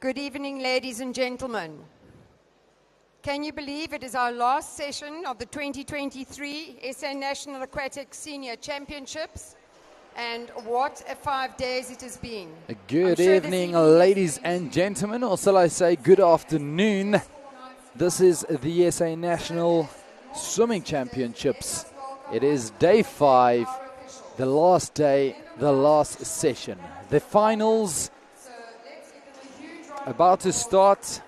Good evening, ladies and gentlemen. Can you believe it is our last session of the 2023 SA National Aquatic Senior Championships? And what a 5 days it has been. Good evening, ladies and gentlemen, or shall I say good afternoon. This is the SA National Swimming Championships. It is day 5, the last day, the last session. The finals about to start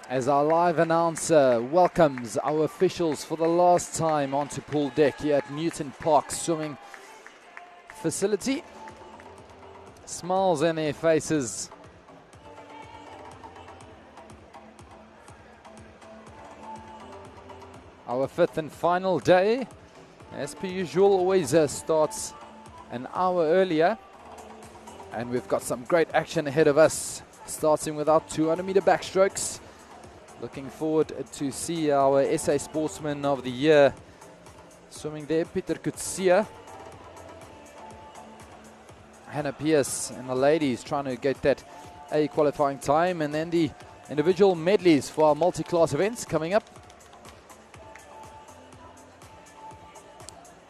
as our live announcer welcomes our officials for the last time onto pool deck here at Newton Park Swimming Facility. Smiles on their faces. Our 5th and final day, as per usual, always starts an hour earlier. And we've got some great action ahead of us, starting with our 200-meter backstrokes. Looking forward to see our SA Sportsman of the Year swimming there, Pieter Coetzee. Hannah Pierce and the ladies trying to get that A qualifying time. And then the individual medleys for our multi-class events coming up.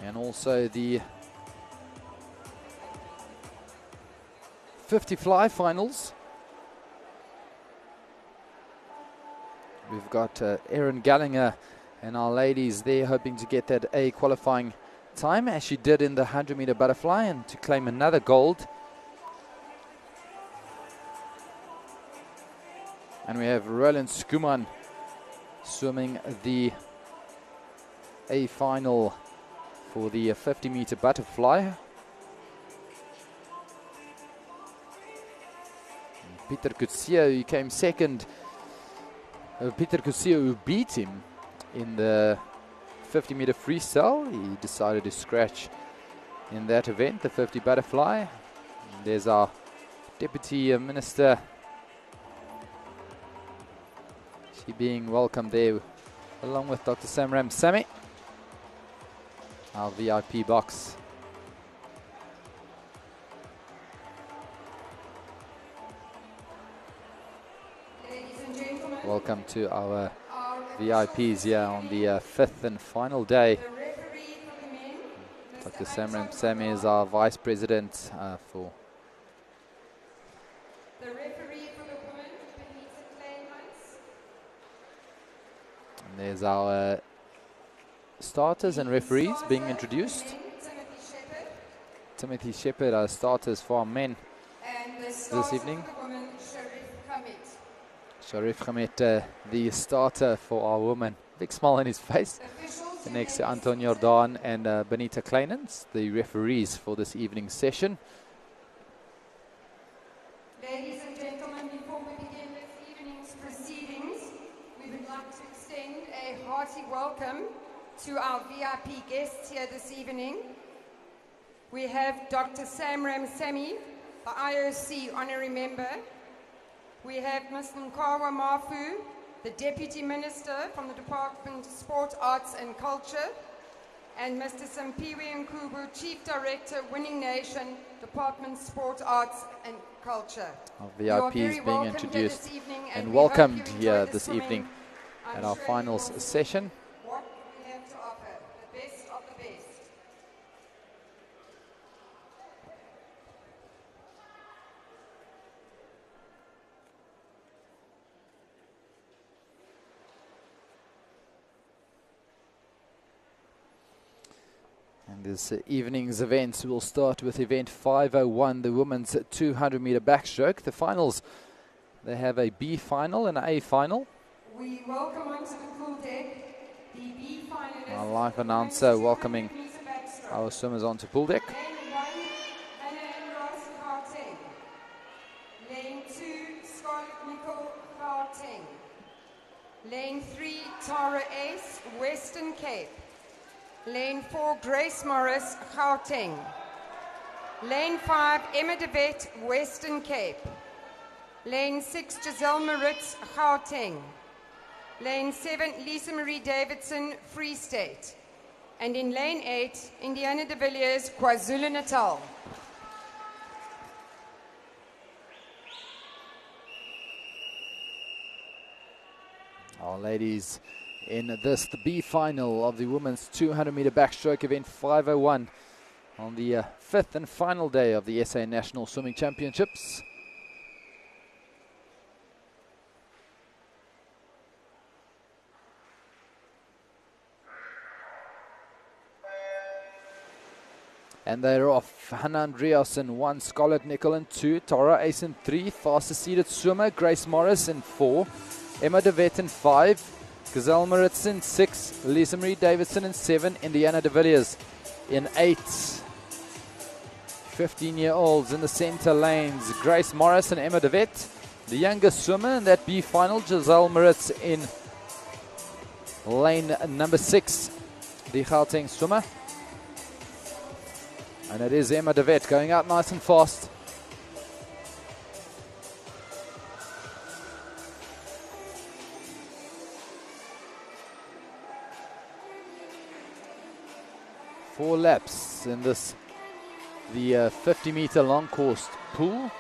And also the 50 fly finals. We've got Erin Gallinger and our ladies there hoping to get that A qualifying time, as she did in the 100-meter butterfly, and to claim another gold. And we have Roland Skuman swimming the A final for the 50-meter butterfly. Pieter Coetzee, who came second. Pieter Coetzee, who beat him in the 50-meter freestyle. He decided to scratch in that event, the 50 butterfly. And there's our Deputy Minister. She being welcomed there, along with Dr. Samram Sami. Our VIP box. Welcome to our VIPs here on the 5th and final day. Dr. Samram Sami is our Vice President for. The referee for the women, Benita Kleinmans. And there's our starters and referees being introduced. Timothy Shepherd, our starters for our men this evening. Sharif Khamet, the starter for our women. Big smile on his face. The next to Anton Jordan and Benita Kleinens, the referees for this evening's session. Ladies and gentlemen, before we begin this evening's proceedings, we would like to extend a hearty welcome to our VIP guests here this evening. We have Dr. Samram Sami, the IOC Honorary Member. We have Ms. Nkawa Mafu, the Deputy Minister from the Department of Sport, Arts and Culture, and Mr. Sampiwe Nkubu, Chief Director, Winning Nation, Department of Sport, Arts and Culture. Our VIPs being introduced and welcomed here this evening at our finals session. What we have to offer, the best of the best. And this evening's events will start with event 501, the women's 200-meter backstroke. The finals, they have a B final and an A final. We welcome onto the pool deck the B finalists. Our live announcer welcoming our swimmers onto pool deck. Lane 1, Anna and Ross Gauteng. Lane 2, Scarlett Nicole Gauteng. Lane 3, Tara Ace, Western Cape. Lane 4, Grace Morris, Gauteng. Lane 5, Emma de Wet, Western Cape. Lane 6, Giselle Maritz, Gauteng. Lane 7, Lisa Marie Davidson, Free State. And in Lane 8, Indiana de Villiers, KwaZulu-Natal. Our ladies in this, the B final of the women's 200-meter backstroke event, 5:01 on the fifth and final day of the SA National Swimming Championships. And they're off. Hannah Andreas in 1, Scarlett Nicol in 2, Tara Ace in 3, fastest seeded swimmer Grace Morris in 4, Emma de Wet in 5, Gazelle Maritz in 6, Lisa Marie Davidson in 7, Indiana de Villiers in 8. 15-year-olds in the center lanes, Grace Morris and Emma de Wet. The youngest swimmer in that B final, Giselle Maritz in lane number 6, the Gauteng swimmer. And it is Emma de Wet going out nice and fast. Four laps in this, the 50-meter long course pool.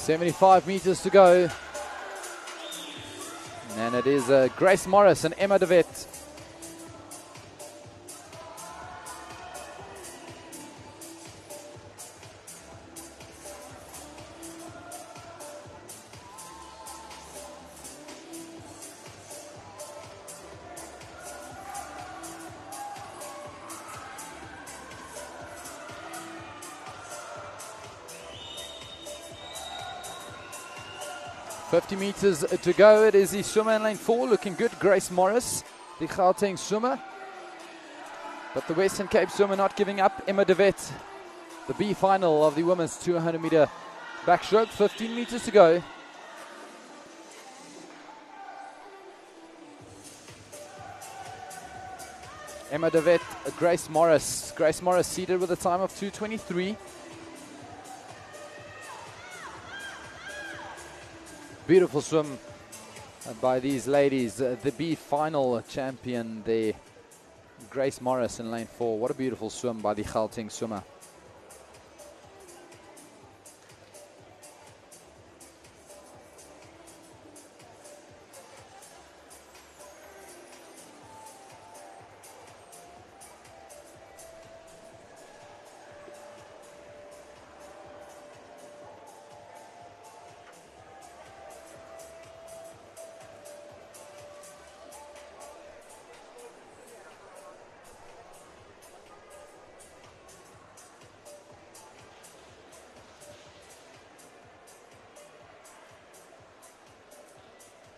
.75 meters to go, and it is Grace Morris and Emma de Wet. .50 meters to go. It is the swimmer in lane 4, looking good, Grace Morris, the Gauteng swimmer. But the Western Cape swimmer not giving up, Emma de Wet. The B final of the women's 200-meter backstroke, 15 meters to go. Emma de Wet, Grace Morris. Grace Morris seated with a time of 2:23. Beautiful swim by these ladies. The B final champion there, Grace Morris in lane 4. What a beautiful swim by the Gauteng swimmer.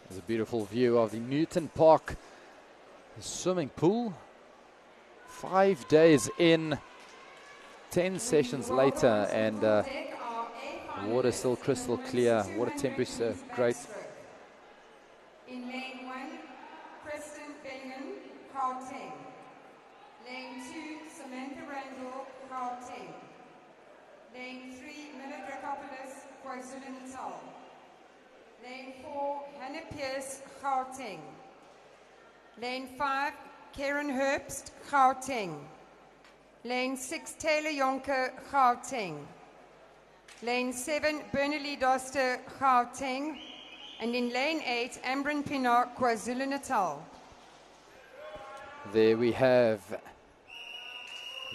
There's a beautiful view of the Newton Park swimming pool. 5 days in, 10 sessions later, and the water still crystal clear. Water temperature great. In lane 1, Kristen Bengen, Gauteng. Lane 2, Samantha Randall, Gauteng. Lane 3, Mila Dracopoulos, KwaZulu-Natal. Lane 4, Hannah Pierce, Gauteng. Lane 5, Karen Herbst, Gauteng. Lane 6, Taylor Jonker, Gauteng. Lane 7, Bernalie Doster, Gauteng. And in lane 8, Ambrin Pienaar, KwaZulu-Natal. There we have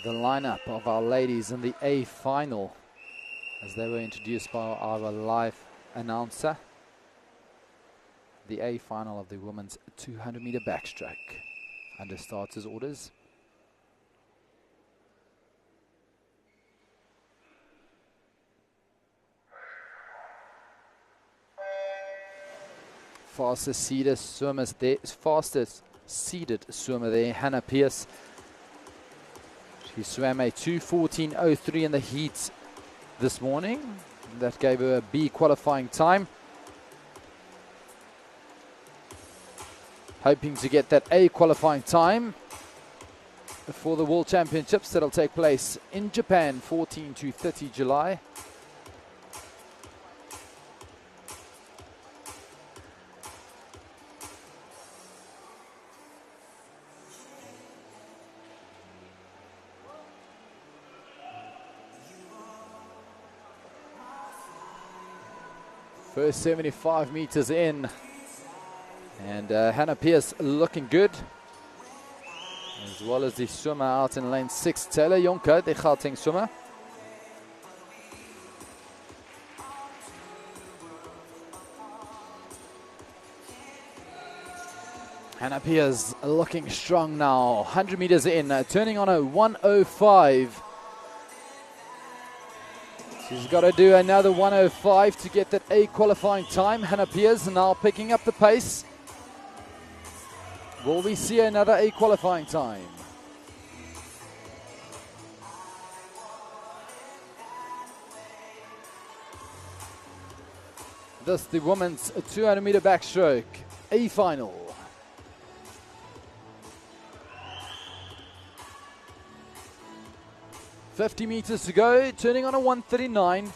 the lineup of our ladies in the A final as they were introduced by our live announcer. The A final of the women's 200-meter backstroke under starters orders. Fastest seeded swimmers there, fastest seeded swimmer there, Hannah Pierce. She swam a 2:14.03 in the heats this morning. That gave her a B qualifying time. hoping to get that A qualifying time for the World Championships that'll take place in Japan, 14 to 30 July. First 75 meters in, and Hannah Pierce looking good, as well as the swimmer out in lane 6, Taylor Jonker, the Gauteng swimmer. Hannah Pierce looking strong now, 100 meters in, turning on a 105. She's got to do another 105 to get that A qualifying time. Hannah Pierce now picking up the pace. Will we see another A qualifying time? This the women's 200 meter backstroke A final. $50 meters to go, turning on a 139.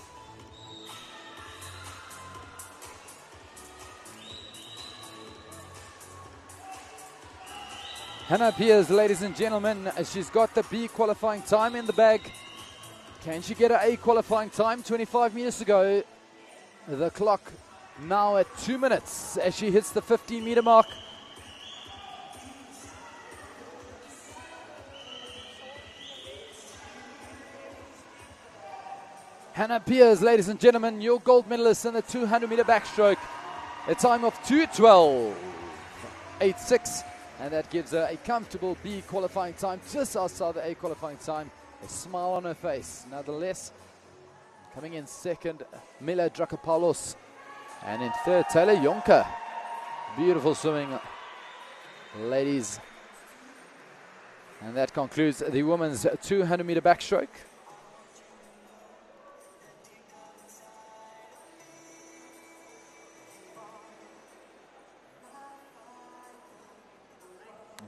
Hannah Pierce, ladies and gentlemen, she's got the B qualifying time in the bag. Can she get an A qualifying time? 25 meters to go. The clock now at 2 minutes as she hits the 15-meter mark. Hannah Pierce, ladies and gentlemen, your gold medalist in the 200-meter backstroke. A time of 2:12.86, and that gives her a comfortable B qualifying time, just outside the A qualifying time. A smile on her face. Nonetheless, coming in second, Mila Drakopoulos, and in third, Taylor Jonker. Beautiful swimming, ladies. And that concludes the women's 200-meter backstroke.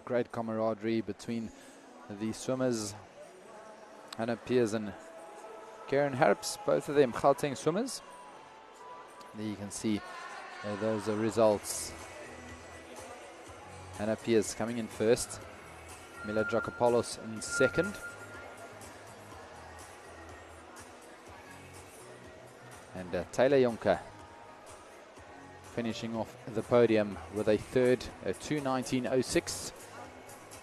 Great camaraderie between the swimmers, Hannah Pierce and Karen Harps, both of them Gauteng swimmers. There you can see those are results. Hannah Pierce coming in first, Mila Drakopoulos in second. And Taylor Jonker finishing off the podium with a third, 2:19.06.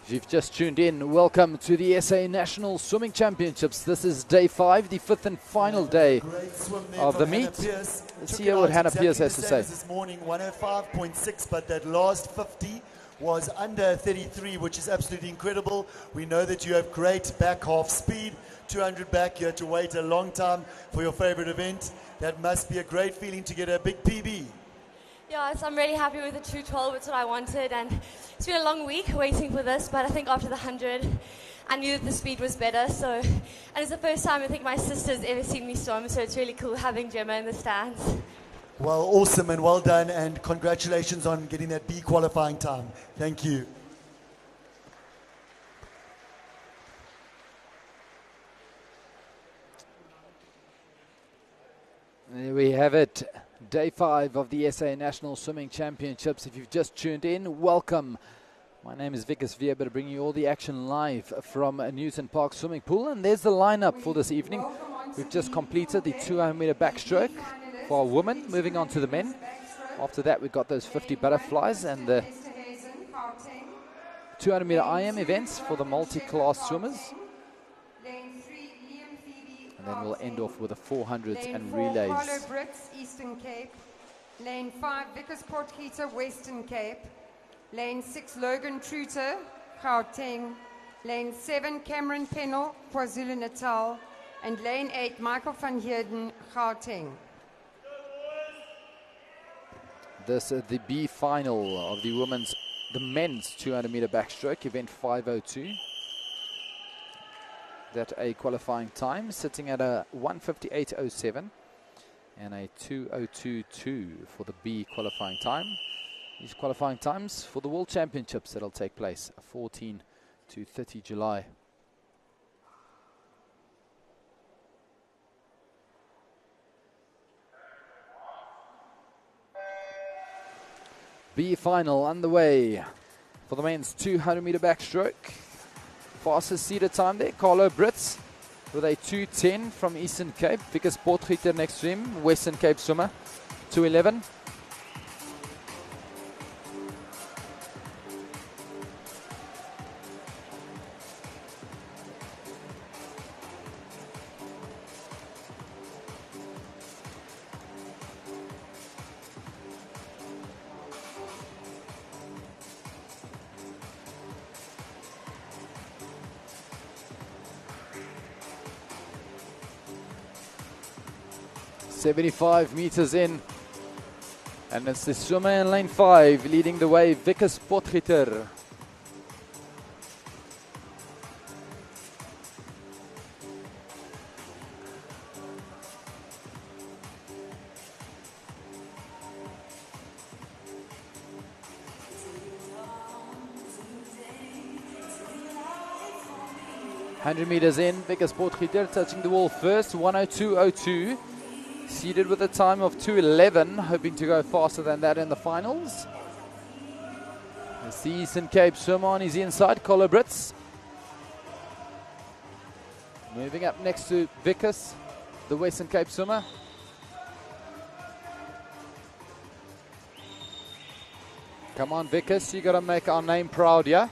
If you've just tuned in, welcome to the SA National Swimming Championships. This is day 5, the 5th and final day of the meet. Let's hear what Hannah Pierce has to say. This morning, 105.6, but that last 50 was under 33, which is absolutely incredible. We know that you have great back half speed. 200 back, you had to wait a long time for your favorite event. That must be a great feeling to get a big PB. Yeah, so I'm really happy with the 2:12. It's what I wanted, and it's been a long week waiting for this, but I think after the 100, I knew that the speed was better. So, and it's the first time I think my sister's ever seen me swim, so it's really cool having Gemma in the stands. Well, awesome and well done, and congratulations on getting that B qualifying time. Thank you. There we have it. Day 5 of the SA National Swimming Championships. If you've just tuned in, welcome. My name is Vikas Weber, bringing you all the action live from Newton Park Swimming Pool. And there's the lineup for this evening. We've just completed the 200-meter backstroke for our women. Moving on to the men. After that, we've got those 50 butterflies and the 200-meter IM events for the multi-class swimmers. And then we'll end off with the 400s and relays. Carlo Brits, Eastern Cape. Lane 5, Vickers Potgieter, Western Cape. Lane 6, Logan Truter, Gauteng. Lane 7, Cameron Pennell, KwaZulu-Natal. And lane 8, Michael van Heerden, Gauteng. This is the B final of the men's 200-meter backstroke, event 502. That A qualifying time sitting at a 1:58.07 and a 2:02.2 for the B qualifying time. these qualifying times for the World Championships that will take place 14 to 30 July. B final underway for the men's 200-meter backstroke. Fastest seated time there, Carlo Brits with a 2:10 from Eastern Cape. Vickers Potgieter next to him, Western Cape swimmer, 2:11. .75 meters in, and it's the swimmer in lane 5 leading the way, Vickers Potgieter. .100 meters in, Vickers Potgieter touching the wall first, 1:02.02. Seeded with a time of 2:11, hoping to go faster than that in the finals. It's the Eastern Cape swimmer on his inside, Carlo Brits. Moving up next to Vickers, the Western Cape swimmer. Come on, Vickers, you got to make our name proud, yeah?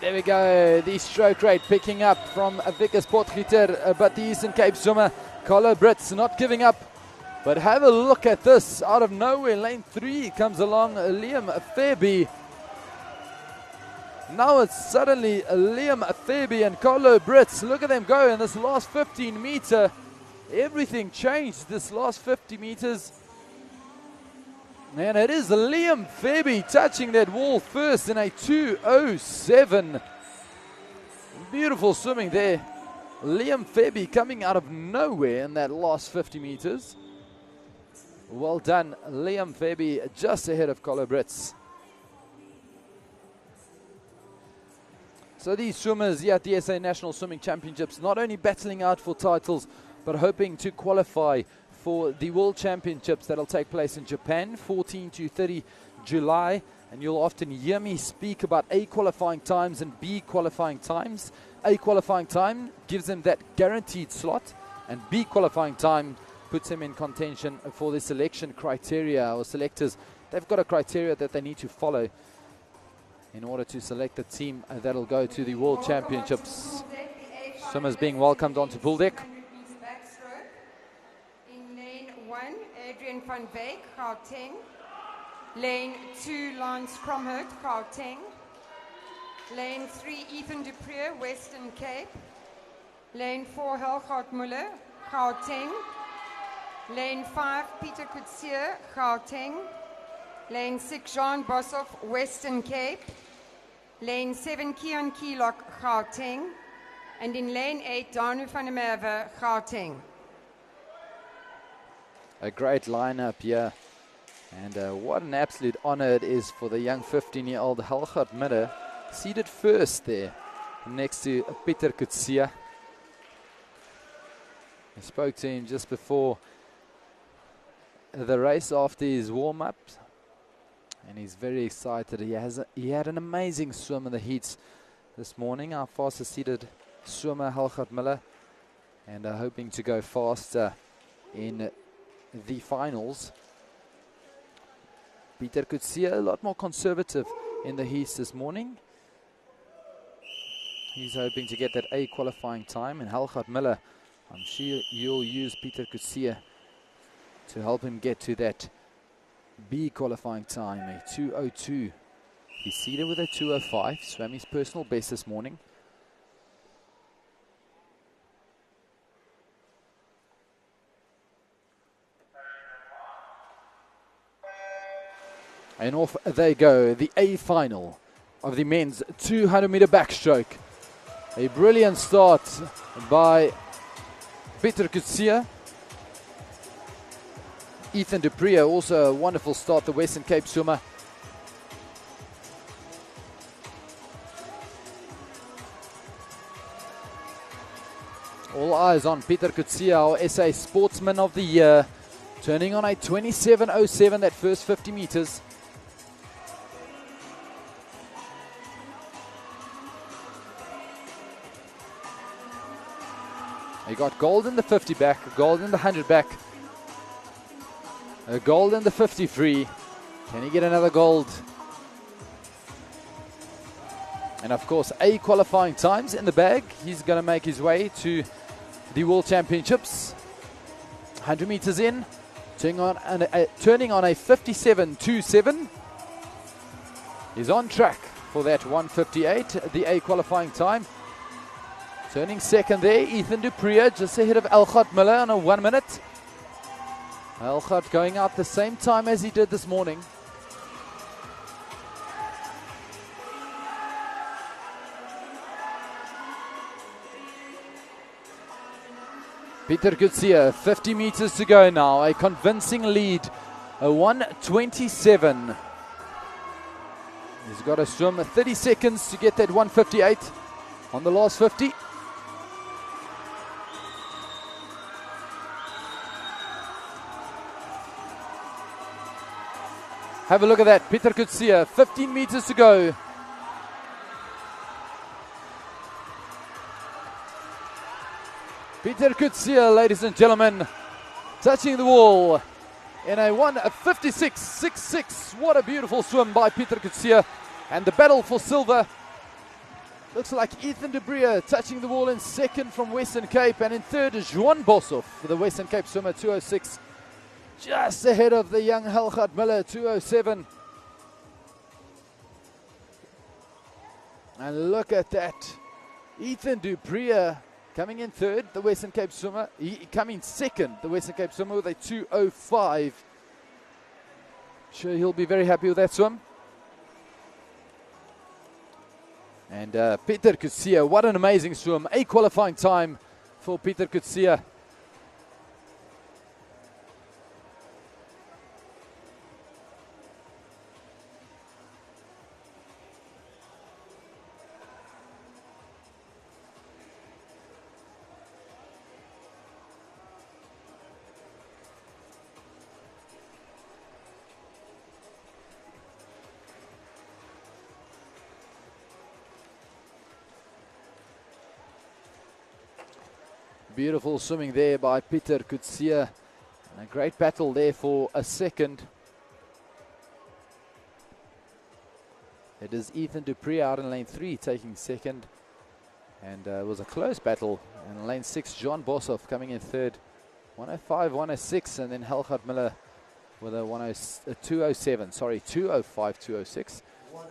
There we go, the stroke rate picking up from Vickers Potgieter, but the Eastern Cape swimmer, Carlo Brits, not giving up. But have a look at this, out of nowhere, lane 3 comes along Liam Fairby. Now it's suddenly Liam Fairby and Carlo Brits. Look at them go in this last 15 meter. Everything changed this last 50 meters. And it is Liam Fairby touching that wall first in a 2:07. Beautiful swimming there. Liam Fairby coming out of nowhere in that last 50 meters. Well done, Liam Fairby, just ahead of Carlo Brits. So these swimmers here at the SA National Swimming Championships not only battling out for titles, but hoping to qualify for the World Championships that will take place in Japan, 14 to 30 July. And you'll often hear me speak about A qualifying times and B qualifying times. A qualifying time gives them that guaranteed slot, and B qualifying time puts them in contention for the selection criteria. Or selectors, they've got a criteria that they need to follow in order to select the team that'll go to the World Championships. Swimmers being welcomed onto pool deck. Adrian van Wyk, Gauteng. Lane 2, Lance Cromhout, Gauteng. Lane 3, Ethan Dupree, Western Cape. Lane 4, Helgaard Muller, Gauteng. Lane 5, Peter Coetzee, Gauteng. Lane 6, Jean Boshoff, Western Cape. Lane 7, Kian Keelock, Gauteng. And in lane 8, Danu van der Merwe, Gauteng. A great lineup here, and what an absolute honor it is for the young 15-year-old Helgaard Muller, seated first there next to Peter Coetzee. I spoke to him just before the race after his warm-up, and he's very excited. He had an amazing swim in the heats this morning, our fastest seated swimmer Helgaard Muller, and hoping to go faster in the finals. Peter Coetzee a lot more conservative in the heats this morning. He's hoping to get that A qualifying time, and Helgaard Muller, I'm sure you'll use Peter Coetzee to help him get to that B qualifying time, a 2:02. He's seated with a 2:05, swam his personal best this morning. And off they go, the A final of the men's 200-meter backstroke. A brilliant start by Peter Kutsia. Ethan Dupree, also a wonderful start, the Western Cape swimmer. All eyes on Peter Kutsia, our SA Sportsman of the Year, turning on a 27.07 that first 50 meters. He got gold in the 50 back, gold in the 100 back, a gold in the 50 free. Can he get another gold? And of course, A qualifying times in the bag. He's going to make his way to the World Championships. 100 meters in, turning on a 57.27. He's on track for that 158, the A qualifying time. Turning second there, Ethan Dupree, just ahead of Elgard Miller on a 1 minute. Elgard going out the same time as he did this morning. Peter Kutsia, 50 meters to go now. A convincing lead, a 1:27. He's got to swim 30 seconds to get that 158 on the last 50. Have a look at that, Peter Kutsia, 15 meters to go. Peter Kutsia, ladies and gentlemen, touching the wall in a 1:56.66. What a beautiful swim by Peter Kutsia. And the battle for silver. Looks like Ethan Dupree touching the wall in second from Western Cape. And in third is Juan Boshoff for the Western Cape swimmer, 2:06. Just ahead of the young Elgard Miller, 2:07. And look at that. Ethan Dupree coming in third, the Western Cape swimmer. Coming second, the Western Cape swimmer with a 2:05. Sure, he'll be very happy with that swim. And Peter Kutsia, what an amazing swim. A qualifying time for Peter Kutsia. Beautiful swimming there by Peter Kutsia. And a great battle there for a second. It is Ethan Dupree out in lane 3 taking second. And it was a close battle. And lane 6, John Boshoff coming in third. 105, 106. And then Elgard Miller with a 2:07. Sorry, 2:05, 2:06.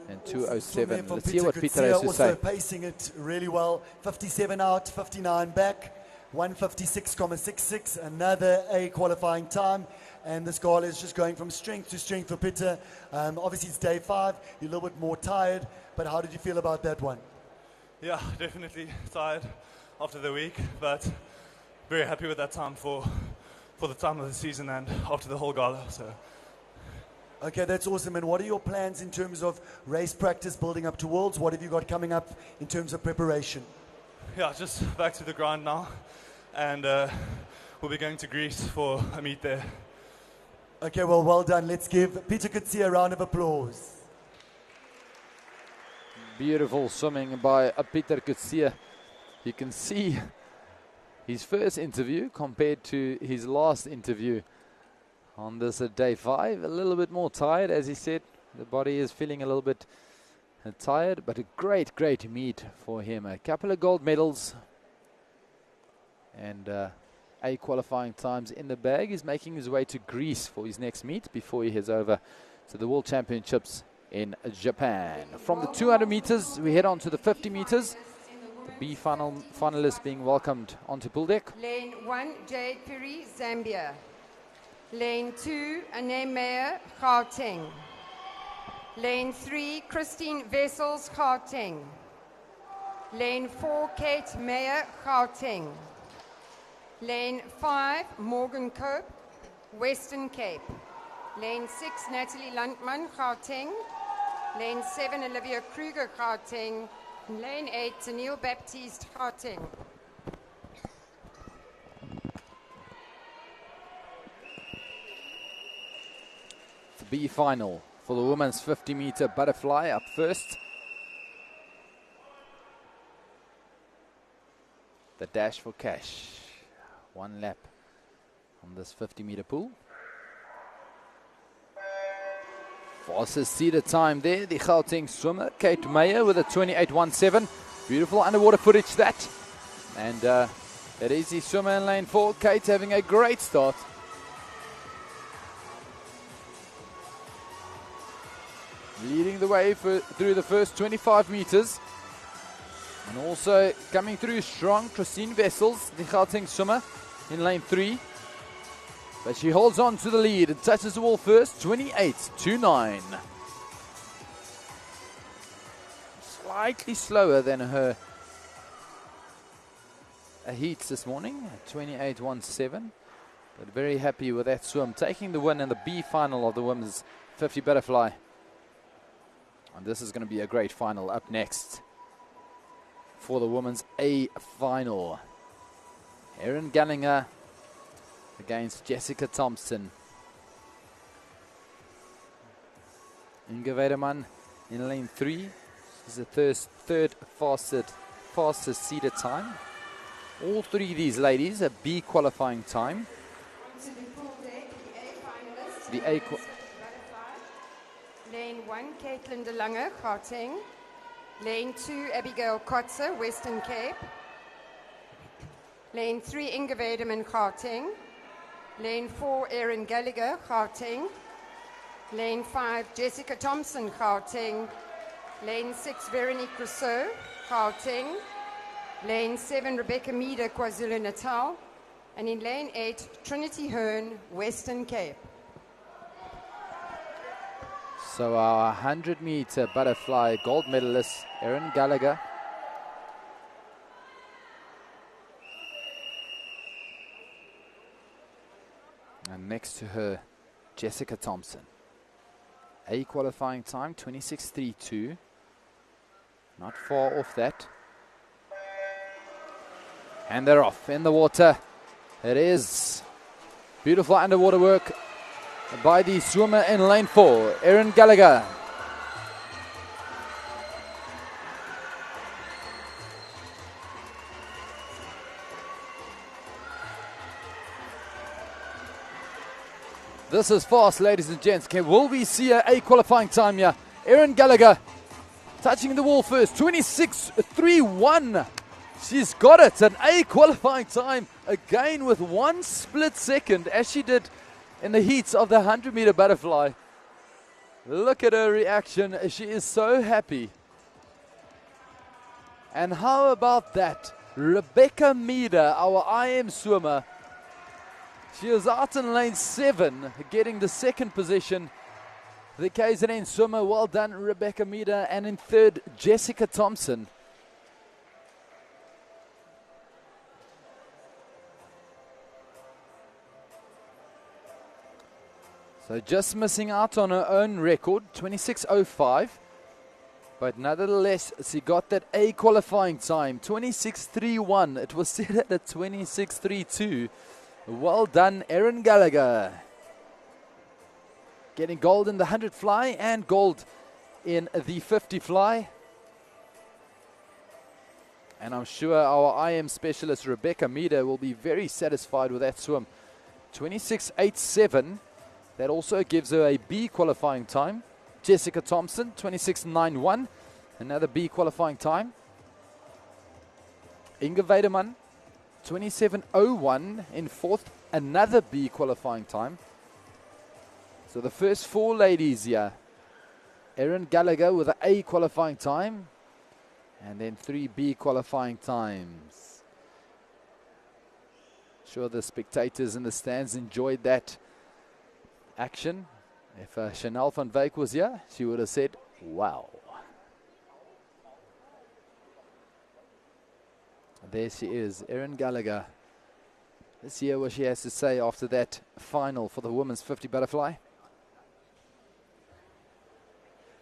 And 2:07. Let's hear what Peter has to say. Also pacing it really well. 57 out, 59 back. 156.66, another A qualifying time, and this guy is just going from strength to strength for Peter. Obviously it's day 5, you're a little bit more tired, but how did you feel about that one? Yeah, definitely tired after the week, but very happy with that time for the time of the season and after the whole gala. So. Okay, that's awesome. And what are your plans in terms of race practice building up to Worlds? What have you got coming up in terms of preparation? Yeah, just back to the grind now, and we'll be going to Greece for a meet there. Okay, well done. Let's give Peter Kutsia a round of applause. Beautiful swimming by Peter Kutsia. You can see his first interview compared to his last interview on this day 5. A little bit more tired, as he said. The body is feeling a little bit tired, but a great meet for him. A couple of gold medals and A qualifying times in the bag. He's making his way to Greece for his next meet before he heads over to the World Championships in Japan. From the 200 meters, we head on to the 50 meters. The B finalists being welcomed onto pool deck. Lane 1, Jade Piri, Zambia. Lane 2, Anne Meyer, Gauteng. Lane 3, Christine Wessels, Gauteng. Lane 4, Kate Meyer, Gauteng. Lane 5, Morgan Cope, Western Cape. Lane 6, Natalie Landman, Gauteng. Lane 7, Olivia Kruger, Gauteng. Lane 8, Tennille Baptiste, Gauteng. The B final for the women's 50-meter butterfly up first. The dash for cash. 1 lap on this 50-meter pool. Fastest seated time there, the Gauteng swimmer, Kate Meyer, with a 28.17. Beautiful underwater footage that. And it is the swimmer in lane 4, Kate, having a great start. Leading the way through the first 25 meters. And also coming through strong, Christine Wessels, the Gauteng swimmer, in lane 3. But she holds on to the lead and touches the wall first, 28.29. Slightly slower than her heats this morning, 28.17. But very happy with that swim, taking the win in the B final of the women's 50 butterfly. And this is going to be a great final up next for the women's A final. Erin Gallagher against Jessica Thompson. Inge Weideman in lane 3. She's the third fastest seated time. All 3 of these ladies a B qualifying time. The A Lane 1, Caitlin de Lange, Gauteng. Lane 2, Abigail Kotze, Western Cape. Lane 3, Inge Weideman, Gauteng. Lane 4, Erin Gallagher, Gauteng. Lane 5, Jessica Thompson, Gauteng. Lane 6, Veronique Rousseau, Gauteng. Lane 7, Rebecca Meader, KwaZulu-Natal. And in lane 8, Trinity Hearn, Western Cape. So our 100-meter butterfly gold medalist, Erin Gallagher. And next to her, Jessica Thompson. A qualifying time, 26.32. Not far off that. And they're off in the water. It is beautiful underwater work by the swimmer in lane 4, Erin Gallagher. This is fast, ladies and gents. Will we see a qualifying time here? Erin Gallagher touching the wall first, 26.31. She's got it, an A qualifying time, again with 1 split second, as she did in the heats of the 100-meter butterfly. Look at her reaction. She is so happy. And how about that? Rebecca Meader, our IM swimmer. She is out in lane 7, getting the 2nd position. The KZN swimmer, well done, Rebecca Meader. And in 3rd, Jessica Thompson. So just missing out on her own record, 26.05. But nonetheless, she got that A qualifying time, 26.31. It was set at a 26.32. Well done, Erin Gallagher. Getting gold in the 100 fly and gold in the 50 fly. And I'm sure our IM specialist, Rebecca Meader, will be very satisfied with that swim. 26.87. That also gives her a B qualifying time. Jessica Thompson, 26.91. Another B qualifying time. Inge Weideman, 27.01 in 4th. Another B qualifying time. So the first 4 ladies here. Erin Gallagher with an A qualifying time. And then 3 B qualifying times. Sure the spectators in the stands enjoyed that action. If Chanel van Wyk was here, she would have said, wow. There she is, Erin Gallagher. Let's hear what she has to say after that final for the women's 50 butterfly.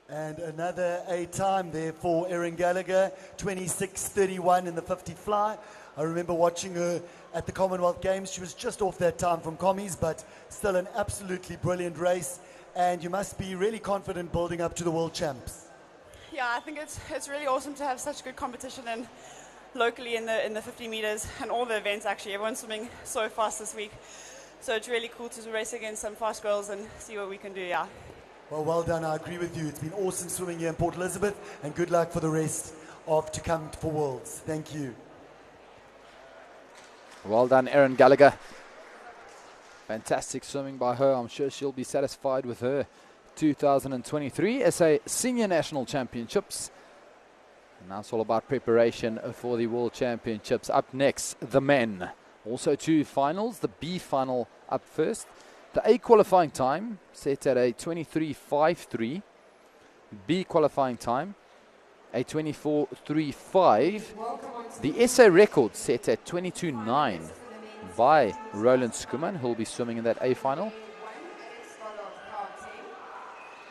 And another A time there for Erin Gallagher, 26:31 in the 50 fly. I remember watching her at the Commonwealth Games. She was just off that time from commies, but still an absolutely brilliant race. And you must be really confident building up to the World Champs. Yeah, I think it's really awesome to have such good competition and locally in the 50 meters and all the events actually. Everyone's swimming so fast this week. So it's really cool to race against some fast girls and see what we can do, yeah. Well done. I agree with you. It's been awesome swimming here in Port Elizabeth, and good luck for the rest of to come for Worlds. Thank you. Well done, Erin Gallagher. Fantastic swimming by her. I'm sure she'll be satisfied with her 2023 SA Senior National Championships. And now it's all about preparation for the World Championships. Up next, the men. Also 2 finals. The B final up first. The A qualifying time set at a 23.53. B qualifying time a 24.35. The SA record set at 22.9 by Roland Skuman, who will be swimming in that A final.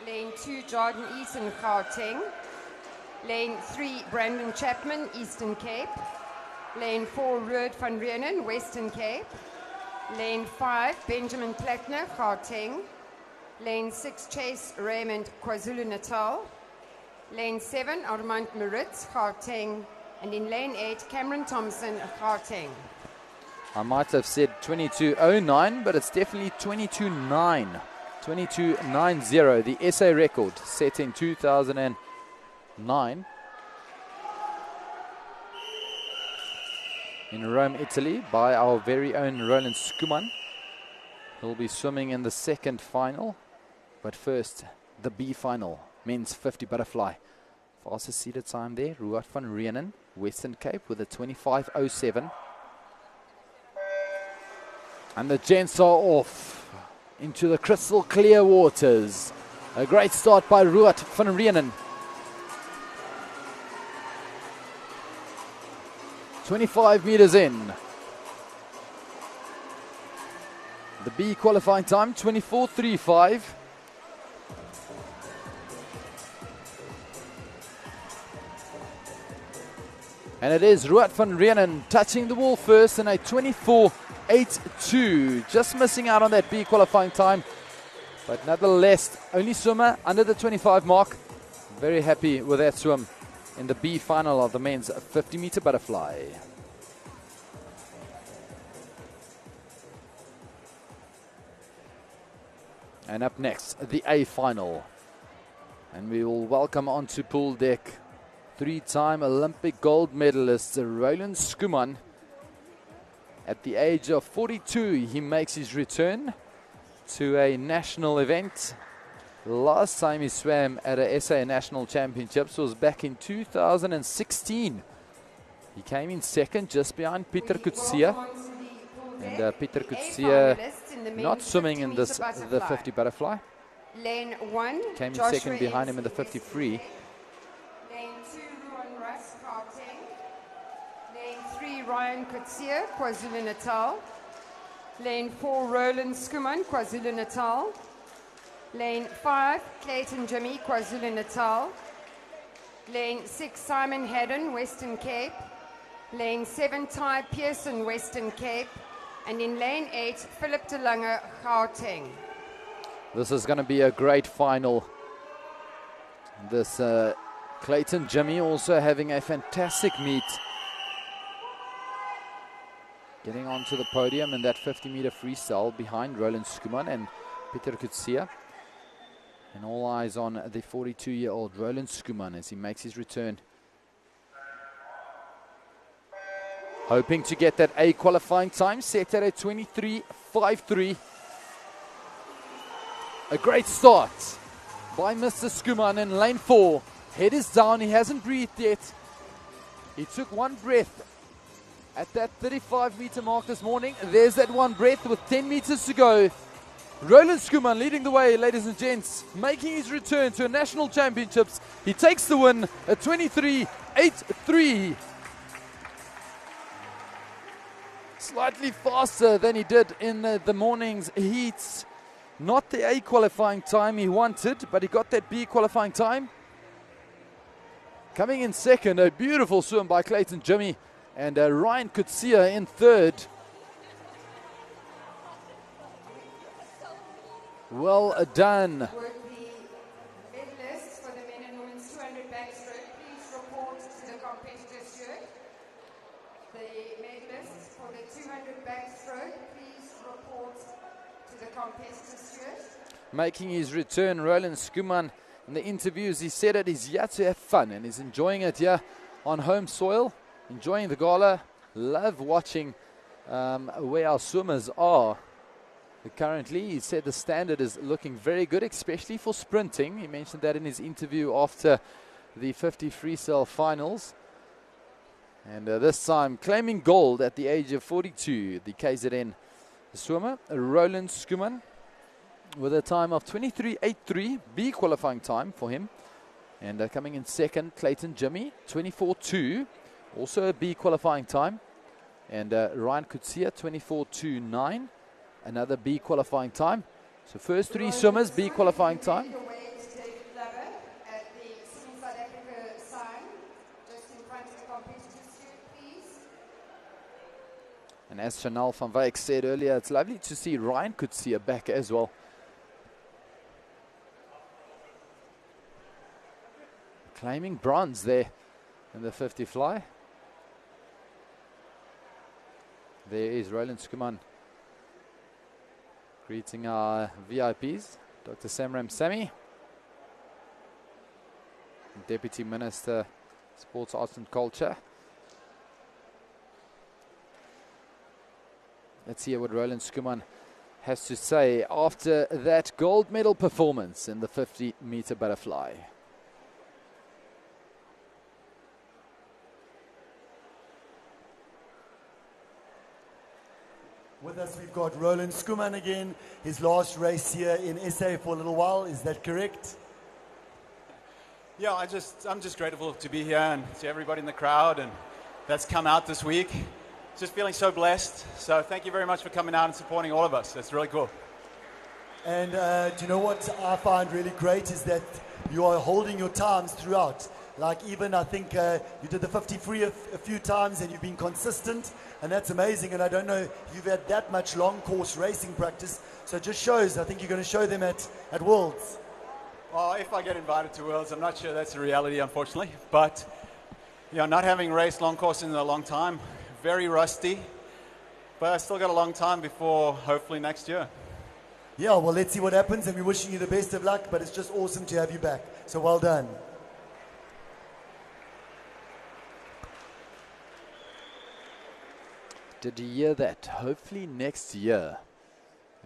Lane 2, Jordan Eaton, Gauteng. Lane 3, Brandon Chapman, Eastern Cape. Lane 4, Ruud van Reenen, Western Cape. Lane 5, Benjamin Plattner, Gauteng. Lane 6, Chase Raymond, KwaZulu-Natal. Lane 7, Armand Maritz, Gauteng. And in lane 8, Cameron Thompson, Gauteng. I might have said 22.09, but it's definitely 22.9. 22.90, the SA record set in 2009 in Rome, Italy, by our very own Roland Skuman. He'll be swimming in the second final, but first the B final, men's 50 butterfly. Fastest seated time there, Ruud van Reenen, Western Cape, with a 25.07. And the gents are off into the crystal clear waters. A great start by Ruud van Reenen. 25 meters in. The B qualifying time, 24.35. And it is Ruud van Reenen touching the wall first in a 24.82. Just missing out on that B qualifying time. But nonetheless, only swimmer under the 25 mark. Very happy with that swim in the B final of the men's 50-meter butterfly. And up next, the A final. And we will welcome onto pool deck 3-time Olympic gold medalist Roland Skuman. At the age of 42, he makes his return to a national event. Last time he swam at a SA National Championships was back in 2016. He came in second, just behind Pieter Coetzee. And Pieter Coetzee not swimming in this the 50 butterfly. Lane 1, came in Joshua second behind him in the Ensley, 50 free. Lane 2, Ruan Russ, Gauteng. Lane 3, Ryan Coetzee, KwaZulu-Natal. Lane 4, Roland Skuman, KwaZulu-Natal. Lane 5, Clayton Jimmy, KwaZulu-Natal. Lane 6, Simon Haddon, Western Cape. Lane 7, Ty Pearson, Western Cape. And in lane 8, Philip de Lange, Gauteng. This is going to be a great final. This Clayton Jimmy also having a fantastic meet. Getting onto the podium in that 50-meter freestyle behind Roland Skuman and Pieter Coetzee. And all eyes on the 42-year-old Roland Skuman as he makes his return. Hoping to get that A qualifying time set at a 23.53. A great start by Mr. Skuman in lane 4. Head is down, he hasn't breathed yet. He took one breath at that 35-meter mark this morning. There's that one breath with 10 meters to go. Roland Skuman leading the way, ladies and gents, making his return to a national championships. He takes the win at 23.83. Slightly faster than he did in the morning's heats. Not the A qualifying time he wanted, but he got that B qualifying time. Coming in second, a beautiful swim by Clayton Jimmy, and Ryan Kutsia in third. Well done. Would the medalists for the men and women's 200 backstroke please report to the competitor steward? The medalists for the 200 backstroke please report to the competitor steward. Making his return, Roland Skuman. In the interviews, he said that he's here to have fun and he's enjoying it here on home soil, enjoying the gala. Love watching where our swimmers are. Currently, he said the standard is looking very good, especially for sprinting. He mentioned that in his interview after the 50 freestyle finals. And this time, claiming gold at the age of 42, the KZN swimmer, Roland Skuman, with a time of 23.83, B qualifying time for him. And coming in second, Clayton Jimmy, 24.2, also a B qualifying time. And Ryan Kutsia, 24.29, another B qualifying time. So first three swimmers, B qualifying time. And as Chanel van Wyk said earlier, it's lovely to see Ryan Kutsia back as well. Claiming bronze there in the 50 fly. There is Roland Skuman greeting our VIPs, Dr. Samram Sami, Deputy Minister, Sports, Arts and Culture. Let's hear what Roland Skuman has to say after that gold medal performance in the 50-meter butterfly. With us, we've got Roland Skuman again. His last race here in SA for a little while. Is that correct? Yeah, I'm just grateful to be here and see everybody in the crowd and that's come out this week. Just feeling so blessed. So thank you very much for coming out and supporting all of us. That's really cool. And do you know what I find really great is that you are holding your times throughout. Like even I think you did the 50 free a few times and you've been consistent, and that's amazing. And I don't know if you've had that much long course racing practice, so it just shows. I think you're going to show them at Worlds. Well, if I get invited to Worlds, I'm not sure that's a reality, unfortunately. But you know, not having raced long course in a long time, very rusty. But I still got a long time before hopefully next year. Yeah, well, let's see what happens, and we're wishing you the best of luck. But it's just awesome to have you back. So well done. Did you hear that? Hopefully next year,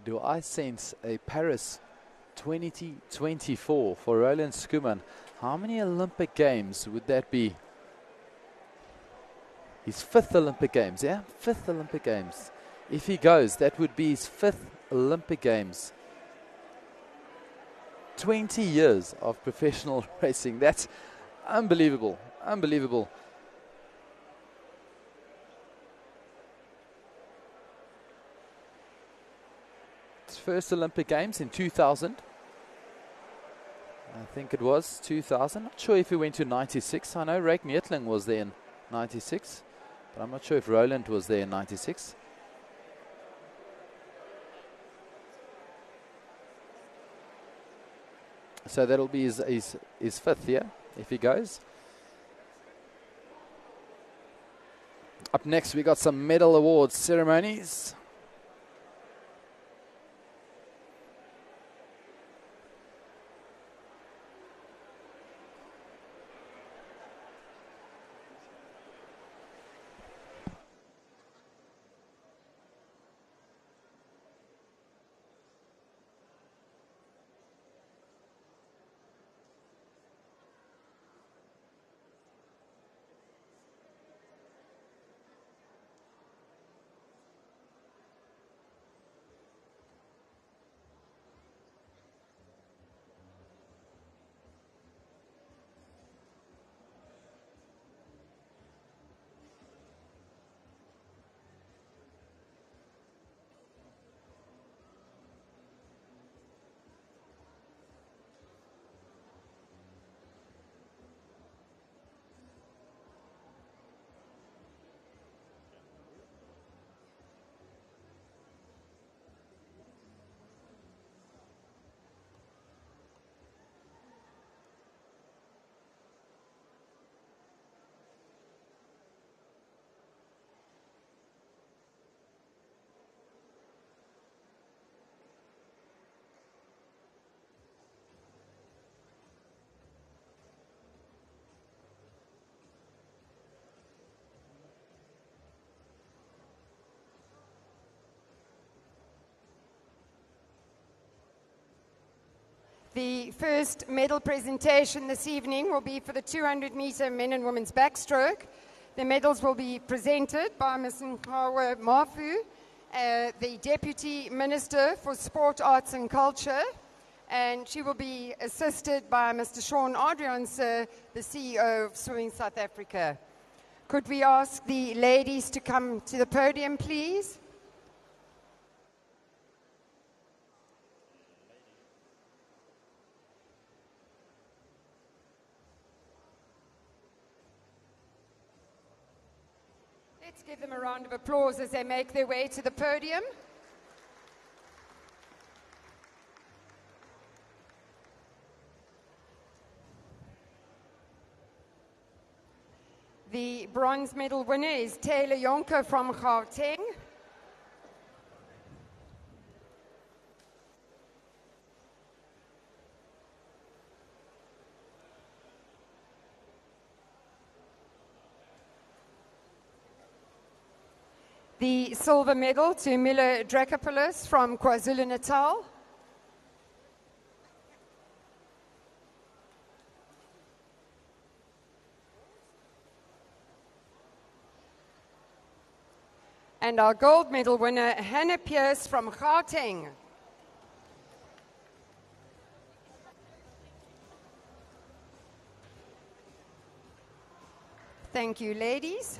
do I sense a Paris 2024 for Roland Skuman? How many Olympic Games would that be? His 5th Olympic Games, yeah? 5th Olympic Games. If he goes, that would be his 5th Olympic Games. 20 years of professional racing. That's unbelievable. Unbelievable. First Olympic Games in 2000. I think it was 2000. Not sure if he went to 96. I know Ryk Meetling was there in 96, but I'm not sure if Roland was there in 96. So that'll be his 5th year if he goes. Up next, we got some medal awards ceremonies. The first medal presentation this evening will be for the 200-meter men and women's backstroke. The medals will be presented by Ms. Nkawe Mafu, the Deputy Minister for Sport, Arts and Culture, and she will be assisted by Mr. Sean Adrianse, the CEO of Swimming South Africa. Could we ask the ladies to come to the podium, please? Let's give them a round of applause as they make their way to the podium. The bronze medal winner is Taylor Yonker from Gauteng. The silver medal to Miller Drakopoulos from KwaZulu-Natal. And our gold medal winner, Hannah Pierce from Gauteng. Thank you, ladies.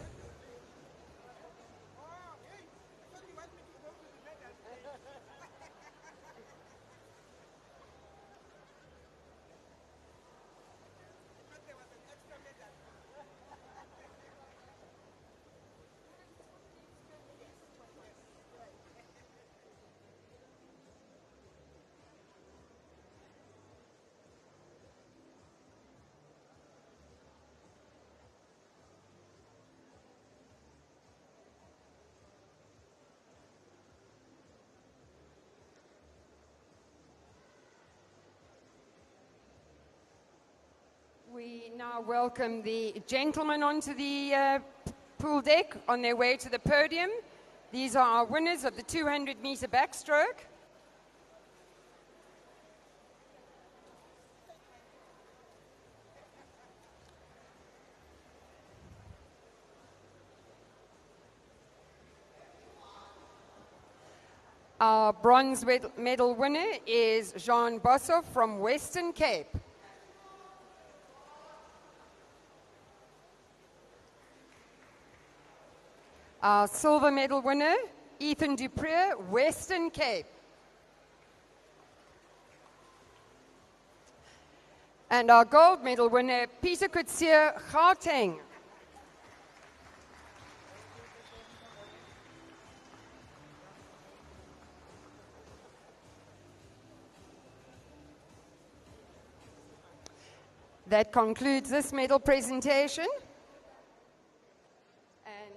We now welcome the gentlemen onto the pool deck on their way to the podium. These are our winners of the 200-meter backstroke. Our bronze medal winner is Jean Bossoff from Western Cape. Our silver medal winner, Ethan Dupree, Western Cape. And our gold medal winner, Peter Kutsia, Gauteng. That concludes this medal presentation.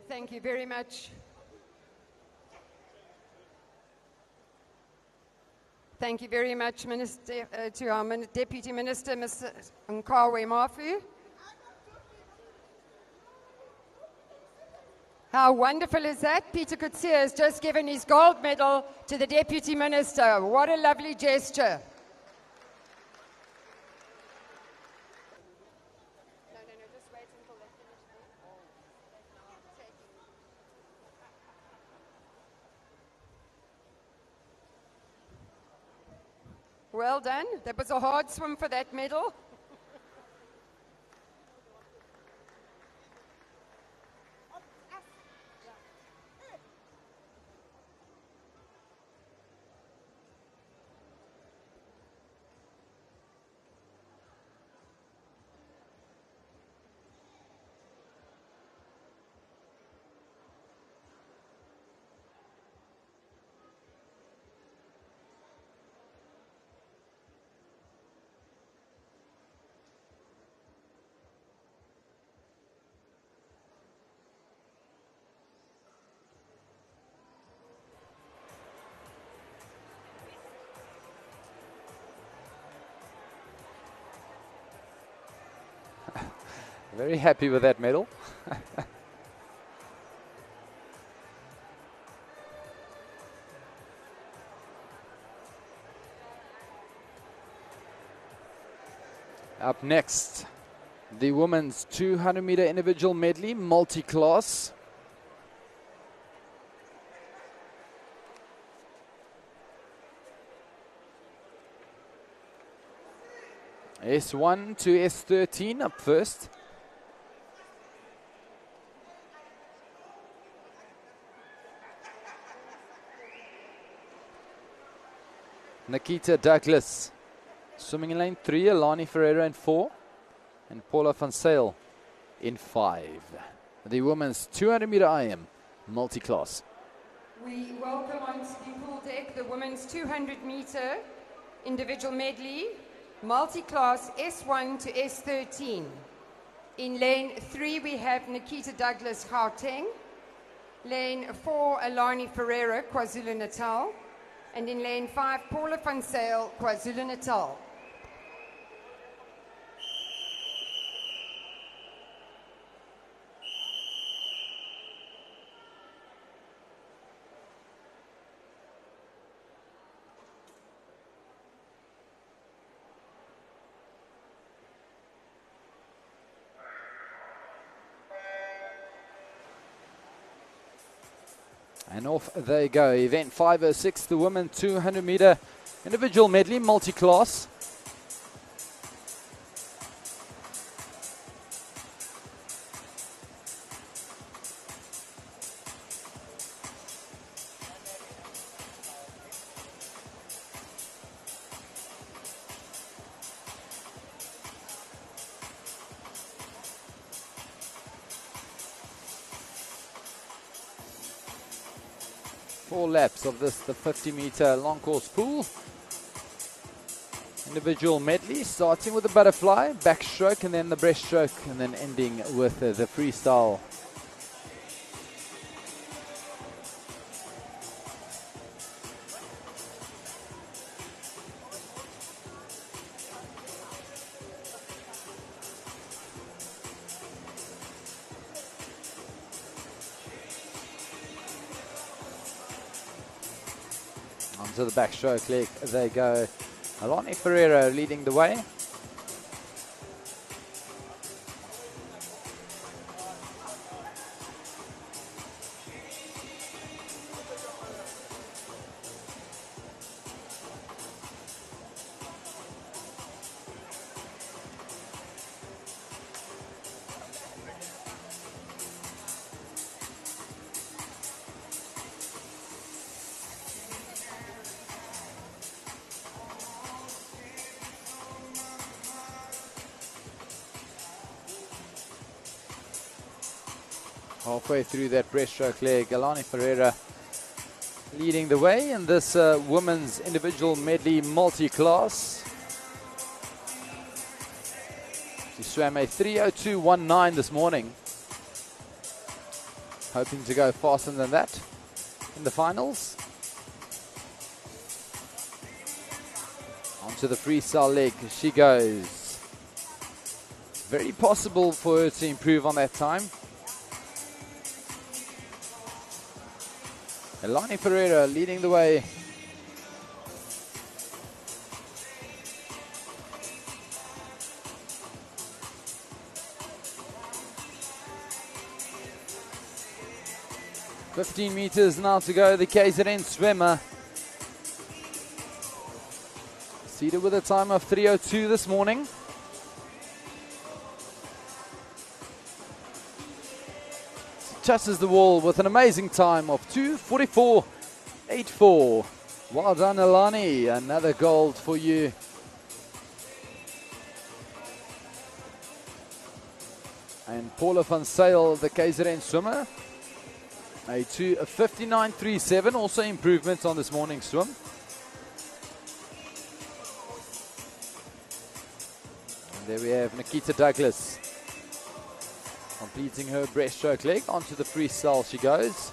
Thank you very much. Thank you very much, Minister, to our Deputy Minister, Mr. Nkawe Mafu. How wonderful is that? Peter Kutsia has just given his gold medal to the Deputy Minister. What a lovely gesture. Well done. That was a hard swim for that medal. Very happy with that medal. Up next, the women's 200-meter individual medley multi-class. S1 to S13 up first. Nikita Douglas swimming in lane 3, Alani Ferreira in 4, and Paula van Zyl in 5. The women's 200-meter IM multi-class. We welcome onto the pool deck the women's 200-meter individual medley multi-class S1 to S13. In lane 3 we have Nikita Douglas, Gauteng. Lane 4, Alani Ferreira, KwaZulu-Natal. And in lane 5, Paula van Zyl, KwaZulu-Natal. And off they go. Event 506, the women 200-meter individual medley multi-class. Four laps of this, the 50-meter long course pool. Individual medley, starting with the butterfly, backstroke, and then the breaststroke, and then ending with the freestyle. Onto the backstroke leg they go. Alani Ferreira leading the way. Halfway through that breaststroke leg, Alani Ferreira leading the way in this women's individual medley multi-class. She swam a 3:02.19 this morning, hoping to go faster than that in the finals. Onto the freestyle leg she goes. Very possible for her to improve on that time. Alani Ferreira leading the way. "15 meters now to go, the KZN swimmer. Seated with a time of 3:02 this morning. Touches the wall with an amazing time of 2:44.84. Well done, Alani. Another gold for you. And Paula van Zyl, the KZN swimmer, a 2:59.37, also improvement on this morning's swim. And there we have Nikita Douglas completing her breaststroke leg. Onto the freestyle she goes.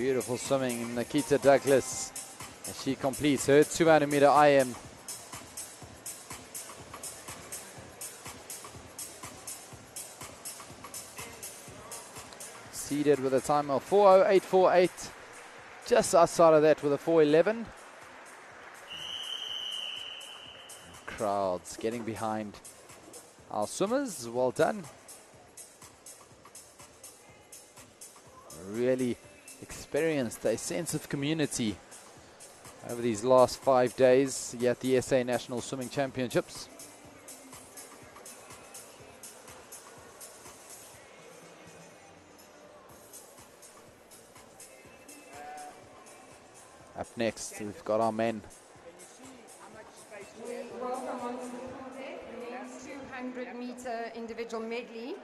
Beautiful swimming, Nikita Douglas, as she completes her 200 meter IM. Seeded with a time of 4:08.48, just outside of that with a 4:11. Crowds getting behind our swimmers. Well done. Really experienced a sense of community over these last 5 days here at the SA National Swimming Championships. Up next, we've got our men. We welcome onto the pool deck the men's 200 meter individual medley,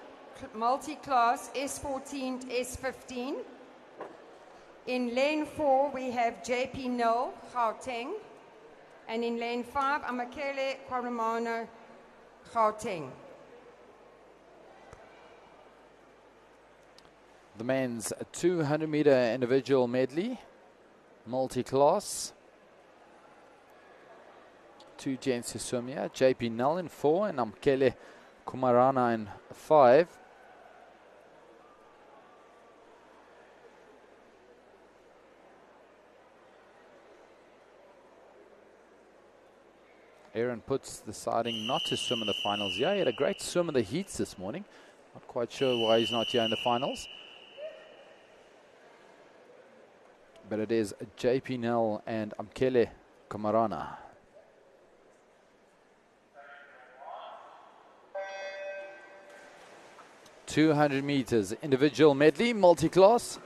multi-class S14 to S15. In lane 4, we have JP Null, Gauteng. And in lane 5, Amakele Kwaramano, Gauteng. The men's 200 meter individual medley, multi-class. 2 gents to swim here. JP Null in 4 and Amkele Kumarana in 5. Aaron Puts deciding not to swim in the finals. Yeah, he had a great swim in the heats this morning. Not quite sure why he's not here in the finals. But it is JP Null and Amkele Kumarana. .200 meters individual medley, multi-class.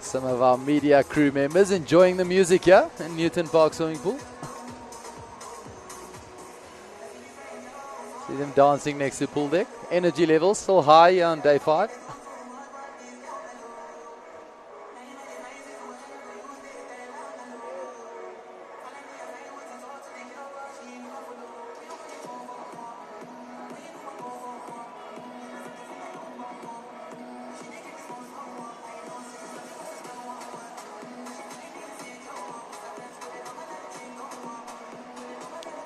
Some of our media crew members enjoying the music here in Newton Park Swimming Pool. See them dancing next to the pool deck. Energy levels still high here on day 5.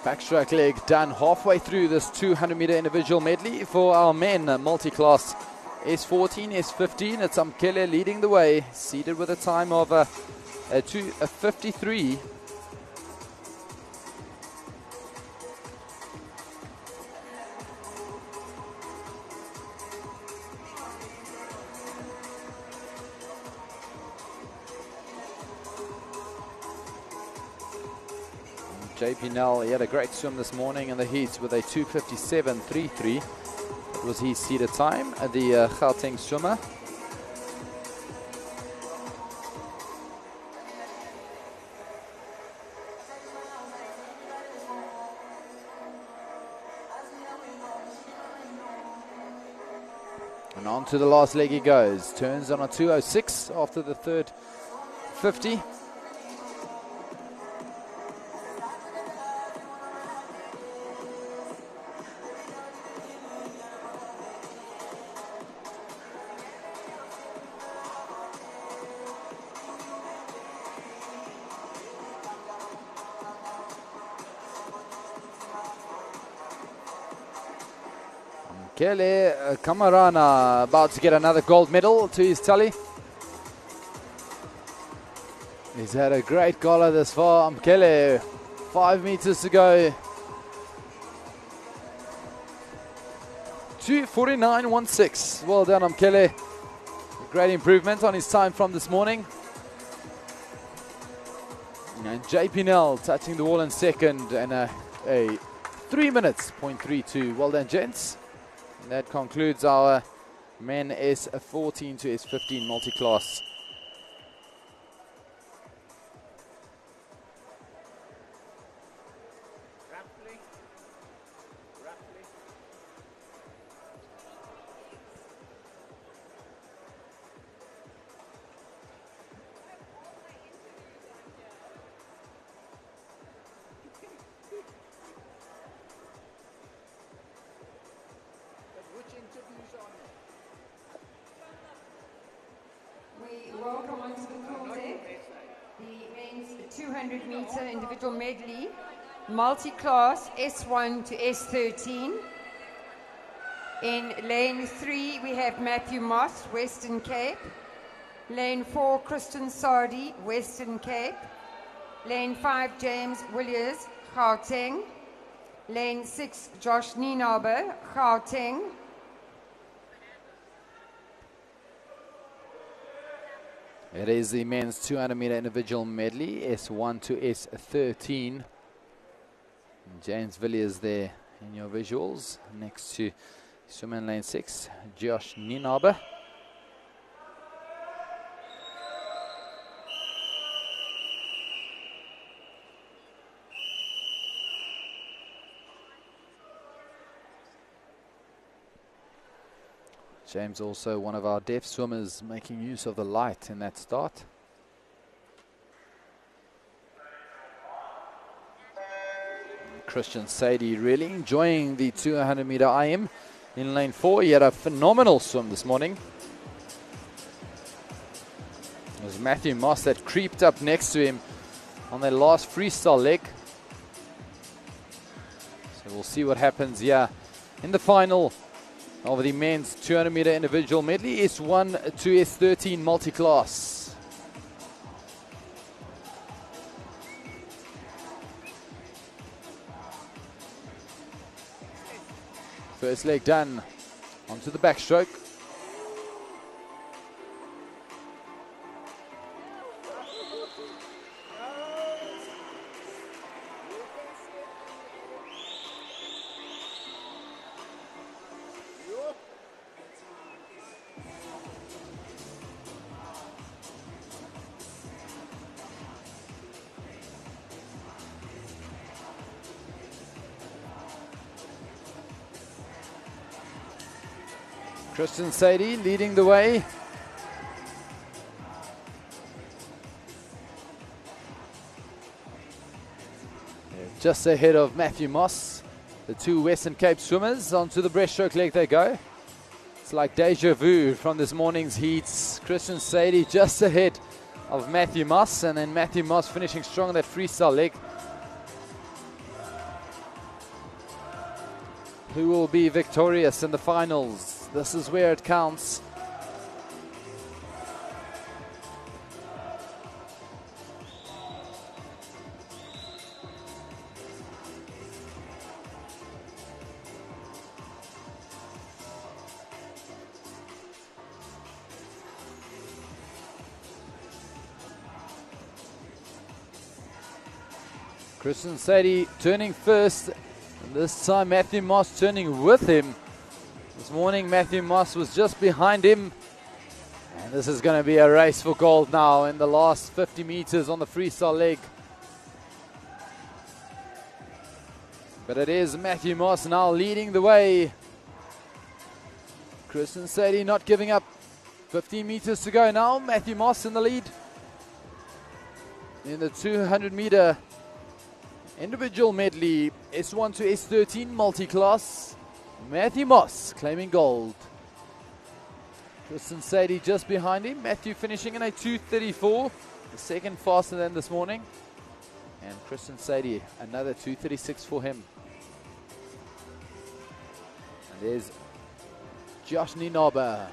Backstroke leg done halfway through this 200 meter individual medley for our men. Multi-class S14, S15. It's Amkele leading the way, seated with a time of 53. JP Null, he had a great swim this morning in the heats with a 2:57.33. That was his seeded time, the Gauteng swimmer. And on to the last leg he goes. Turns on a 2:06 after the third 50. Kele Kamarana about to get another gold medal to his tally. He's had a great gala this far. Mkele, 5 meters to go. 2:49.16. Well done, Mkele. Great improvement on his time from this morning. And JP Null touching the wall in second and a 3 minutes, .32. Well done, gents. And that concludes our men S14 to S15 multi-class. We welcome onto the pool deck the men's 200 meter individual medley, multi-class S1 to S13. In lane 3, we have Matthew Moss, Western Cape. Lane 4, Christian Sardi, Western Cape. Lane 5, James Williams, Gauteng. Lane 6, Josh Nienaber, Gauteng. It is the men's 200 meter individual medley, S1 to S13. James Villiers there in your visuals, next to swimmer in lane 6, Josh Nienaber. James also one of our deaf swimmers, making use of the light in that start. Christian Sadie really enjoying the 200 meter IM in lane 4. He had a phenomenal swim this morning. It was Matthew Moss that creeped up next to him on their last freestyle leg. So we'll see what happens here in the final of the men's 200 meter individual medley, S1 to S13 multi-class. First leg done, onto the backstroke. Christian Sadie leading the way. Just ahead of Matthew Moss. The two Western Cape swimmers onto the breaststroke leg they go. It's like deja vu from this morning's heats. Christian Sadie just ahead of Matthew Moss, and then Matthew Moss finishing strong on that freestyle leg. Who will be victorious in the finals? This is where it counts. Christian Sadie turning first. And this time Matthew Moss turning with him. This morning Matthew Moss was just behind him. And this is going to be a race for gold now in the last 50 meters on the freestyle leg. But it is Matthew Moss now leading the way. Christian Sadie not giving up. 15 meters to go now. Matthew Moss in the lead. In the 200 meter individual medley, S1 to S13 multi-class. Matthew Moss claiming gold. Christian Sadie just behind him. Matthew finishing in a 2:34, the second faster than this morning. And Christian Sadie, another 2:36 for him. And there's Josh Nienaber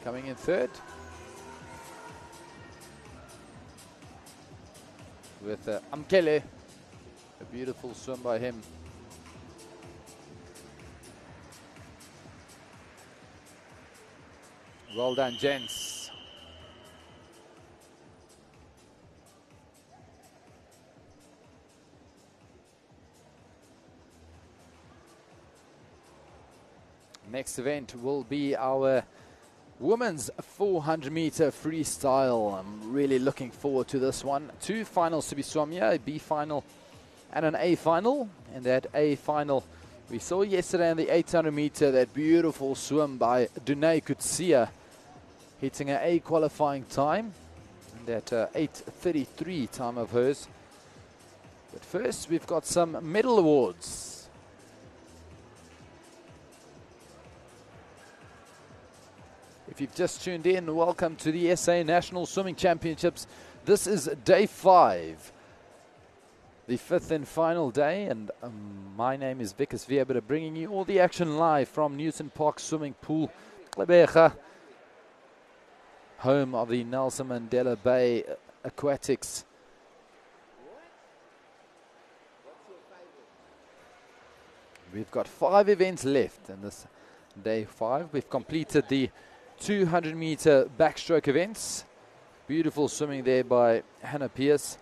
coming in third. With Amkele, a beautiful swim by him. Well done, gents. Next event will be our women's 400 meter freestyle. I'm really looking forward to this one. 2 finals to be swum here, a B final and an A final. And that A final we saw yesterday in the 800 meter, that beautiful swim by Dunay Kutsia, hitting an A qualifying time, and that 8:33 time of hers. But first, we've got some medal awards. If you've just tuned in, welcome to the SA National Swimming Championships. This is day 5, the 5th and final day, and my name is Vikas Vieber, bringing you all the action live from Newton Park Swimming Pool, Gqeberha, home of the Nelson Mandela Bay Aquatics. We've got 5 events left in this day 5. We've completed the 200 meter backstroke events. Beautiful swimming there by Hannah Pierce.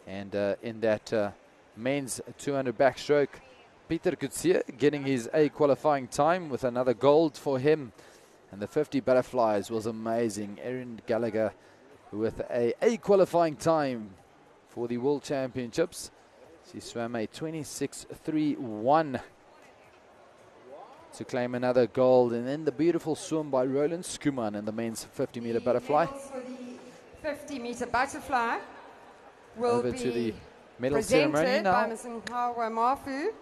And in that men's 200 backstroke, Peter Kutsia getting his A qualifying time with another gold for him. And the 50 butterflies was amazing. Erin Gallagher with a qualifying time for the World Championships. She swam a 26:31 to claim another gold. And then the beautiful swim by Roland Skuman in the men's 50 meter butterfly. For the 50 meter butterfly will Over be to the medal ceremony presented now. by Ms. Nkawa Mafu,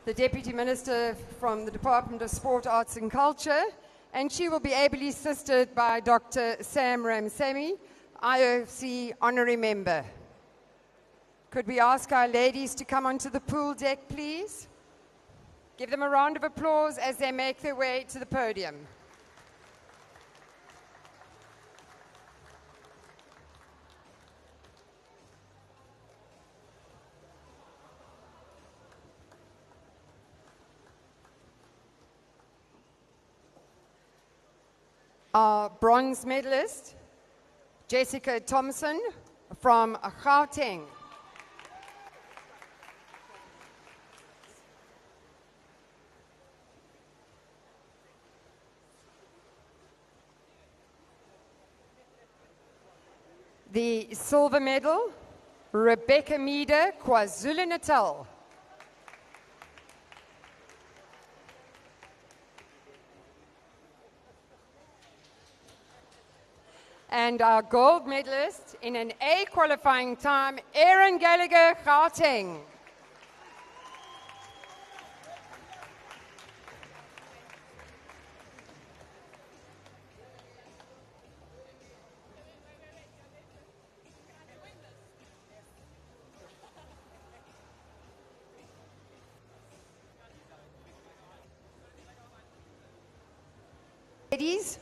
the Deputy Minister from the Department of Sport, Arts and Culture, and she will be ably assisted by Dr. Sam Ramsemi, IOC Honorary Member. Could we ask our ladies to come onto the pool deck, please? Give them a round of applause as they make their way to the podium. Our bronze medalist, Jessica Thompson from Gauteng. The silver medal, Rebecca Meader, KwaZulu-Natal. And our gold medalist in an A qualifying time, Erin Gallagher, Gauteng. Ladies.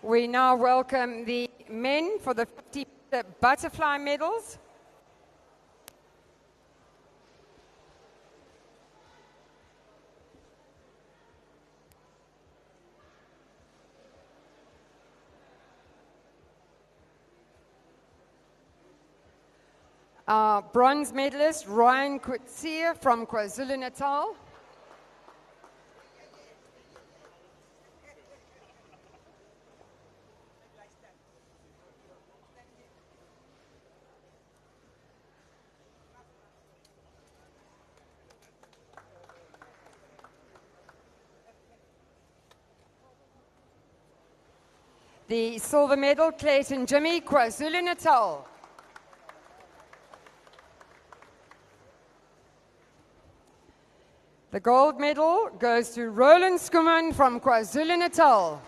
We now welcome the men for the 50 butterfly medals. Our bronze medalist, Ryan Kutsia from KwaZulu-Natal. The silver medal, Clayton Jimmy, KwaZulu-Natal. The gold medal goes to Roland Skuman from KwaZulu-Natal.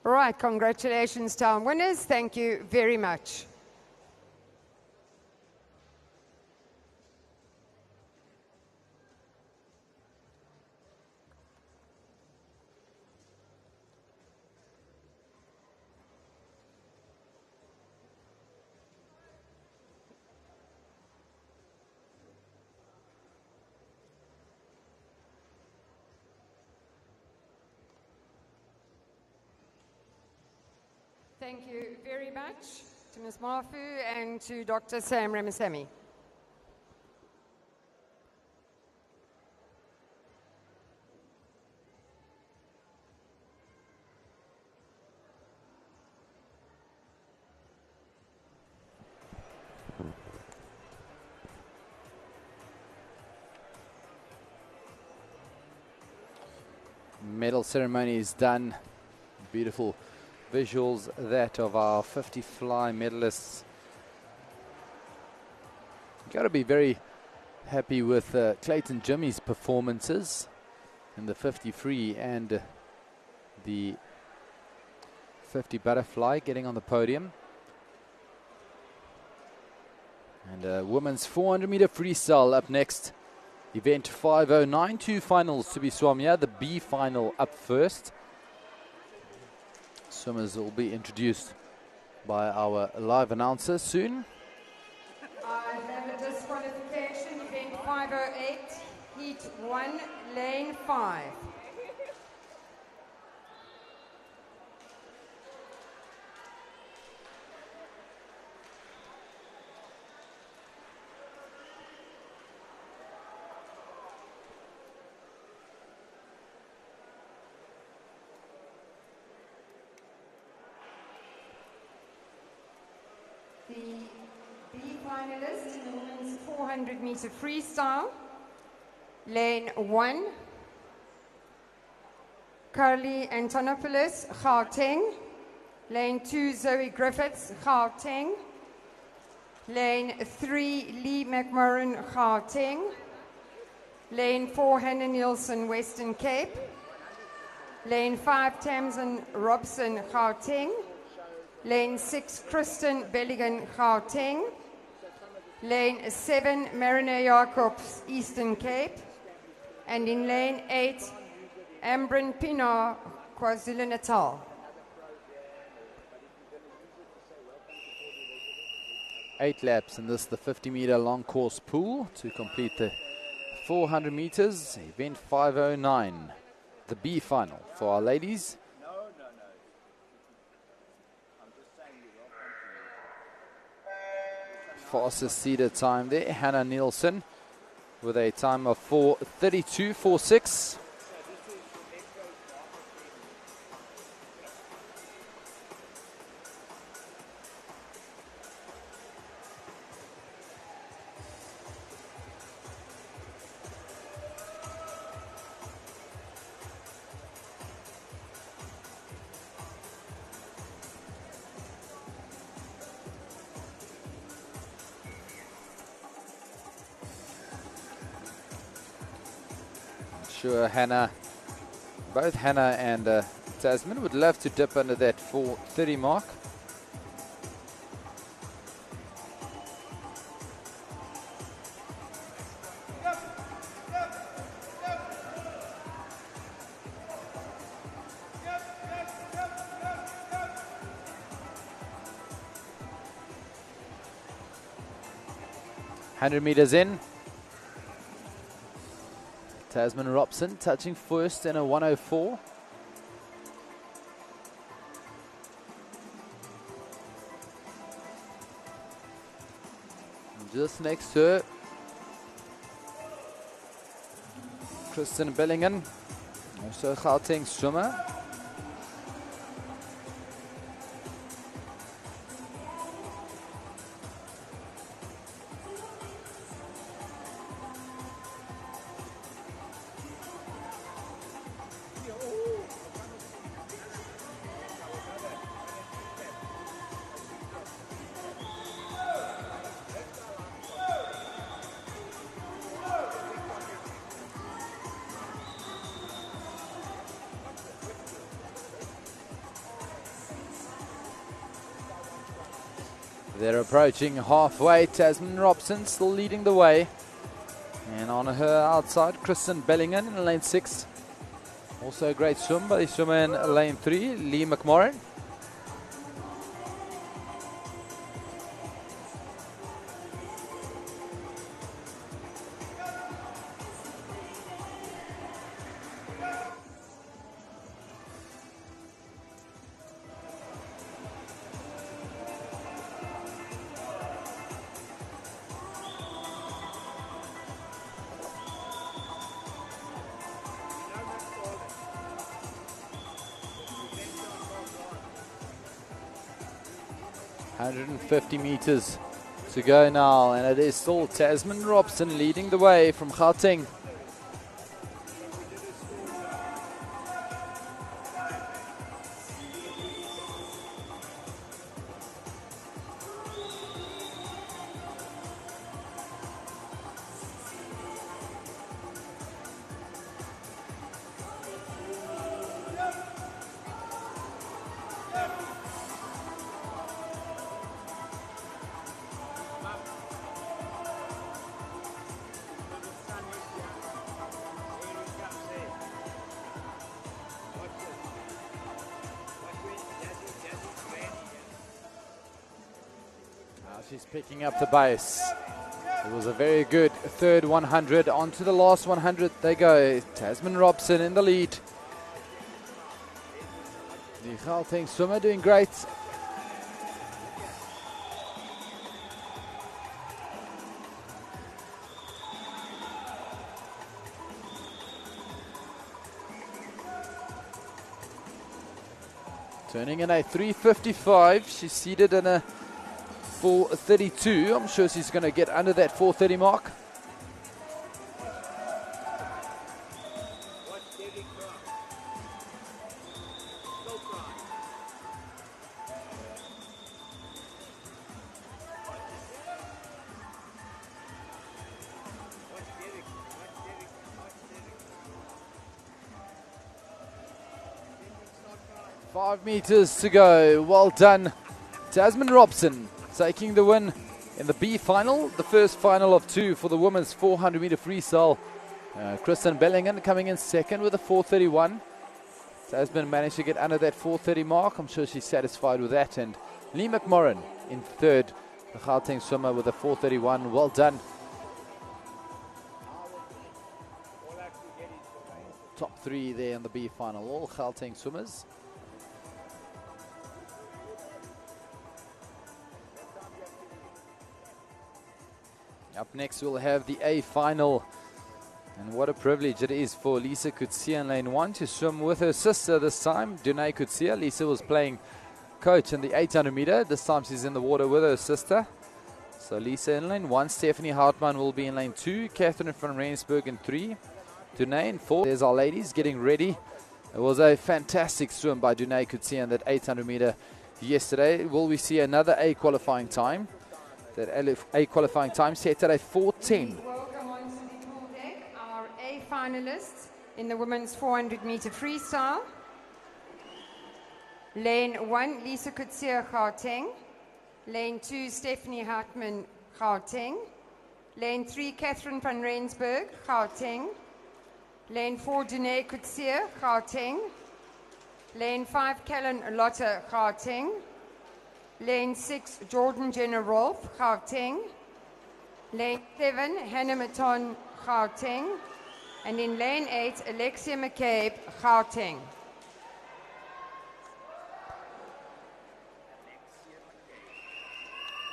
All right, congratulations to our winners. Thank you very much. Thank you very much to Ms. Mafu and to Dr. Sam Ramasamy. Medal ceremony is done. Beautiful visuals that of our 50 fly medalists. Got to be very happy with Clayton Jimmy's performances in the 50 free and the 50 butterfly, getting on the podium. And women's 400 meter freestyle up next. Event 509, 2 finals to be swum here. The B final up first. Swimmers will be introduced by our live announcer soon. I have a disqualification, event 508, heat 1, lane 5. The B finalists in the women's 400 meter freestyle. Lane 1, Carly Antonopoulos, Gauteng. Lane 2, Zoe Griffiths, Gauteng. Lane 3, Lee McMurrin, Gauteng. Lane 4, Hannah Nielsen, Western Cape. Lane 5, Tamsin Robson, Gauteng. Lane 6, Kristen Belligan, Gauteng. Lane 7, Marina Jacobs, Eastern Cape. And in lane 8, Ambrin Pinar, KwaZulu-Natal. 8 laps in this, the 50 meter long course pool to complete the 400 meters, event 509, the B final for our ladies. Fastest seeded time there, Hannah Nielsen with a time of 4:32.46. Sure, both Hannah and Tasman would love to dip under that 4:30 mark. Hundred meters in. Tasman Robson touching first in a 1:04. And just next to her, Kristen Bellingham, also a Gauteng swimmer. They're approaching halfway. Tasman Robson still leading the way. And on her outside, Kristen Bellingham in lane 6. Also a great swim by the swimmer in lane 3, Lee McMorrin. .150 meters to go now, and it is still Tasman Robson leading the way from Gauteng. She's picking up the base. It was a very good third 100. On to the last 100 they go. Tasman Robson in the lead. The Gauteng swimmer doing great. Turning in a 3:55. She's seated in a 4:32. I'm sure she's going to get under that 4:30 mark. Five meters to go. Well done, Tasman Robson, taking the win in the B final, the first final of 2 for the women's 400 meter freestyle. Kristen Bellingham coming in second with a 4:31. Tasman managed to get under that 4:30 mark. I'm sure she's satisfied with that. And Lee McMorrin in third, the Gauteng swimmer with a 4:31. Well done. Top 3 there in the B final, all Gauteng swimmers. Up next we'll have the A final, and what a privilege it is for Lisa Kutsia in lane 1 to swim with her sister this time, Dunay Kutsia. Lisa was playing coach in the 800 meter. This time she's in the water with her sister. So Lisa in lane 1, Stephanie Hartman will be in lane 2, Catherine van Rensburg in 3, Dunay in 4. There's our ladies getting ready. It was a fantastic swim by Dunay Kutsia in that 800 meter yesterday. Will we see another A qualifying time? That A qualifying time set at a 4:10. Welcome on to the pool deck, our A finalists in the women's 400 meter freestyle. Lane 1, Lisa Kutsia, Gauteng. Lane 2, Stephanie Hartman, Gauteng. Lane 3, Catherine van Rensburg, Gauteng. Lane 4, Dunay Kutsia, Gauteng. Lane 5, Kellen Lotte, Gauteng. Lane 6, Jordan Jenner Rolf, Gauteng. Lane 7, Hannah Maton, Gauteng. And in lane 8, Alexia McCabe, Gauteng.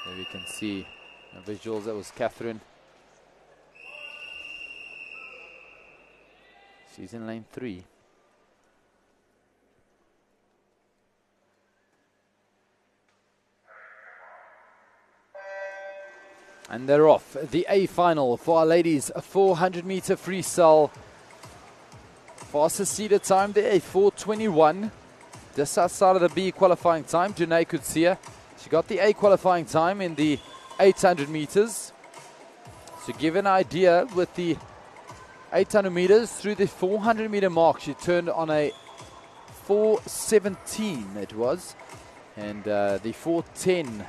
There we can see the visuals. That was Catherine. She's in lane 3. And they're off. The A final for our ladies, a 400 meter freestyle. Fastest seeded time there, a 4:21. Just outside of the B qualifying time, Dunay Kutsia. She got the A qualifying time in the 800 meters. To give an idea, with the 800 meters through the 400 meter mark, she turned on a 4:17 it was. And the 4:10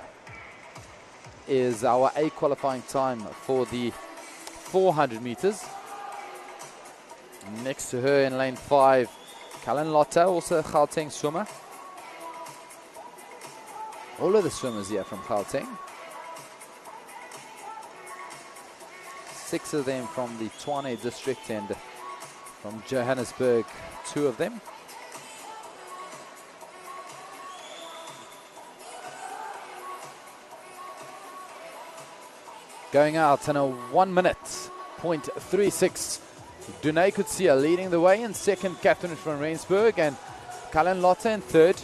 is our A qualifying time for the 400 meters. Next to her in lane 5, Callan Lotta, also a Gauteng swimmer. All of the swimmers here from Gauteng. 6 of them from the Tshwane district, and from Johannesburg, 2 of them. Going out in a 1 minute, 0.36. Dunay Kutsia leading the way in second, Catherine van Rensburg, and Callan Lotte in third.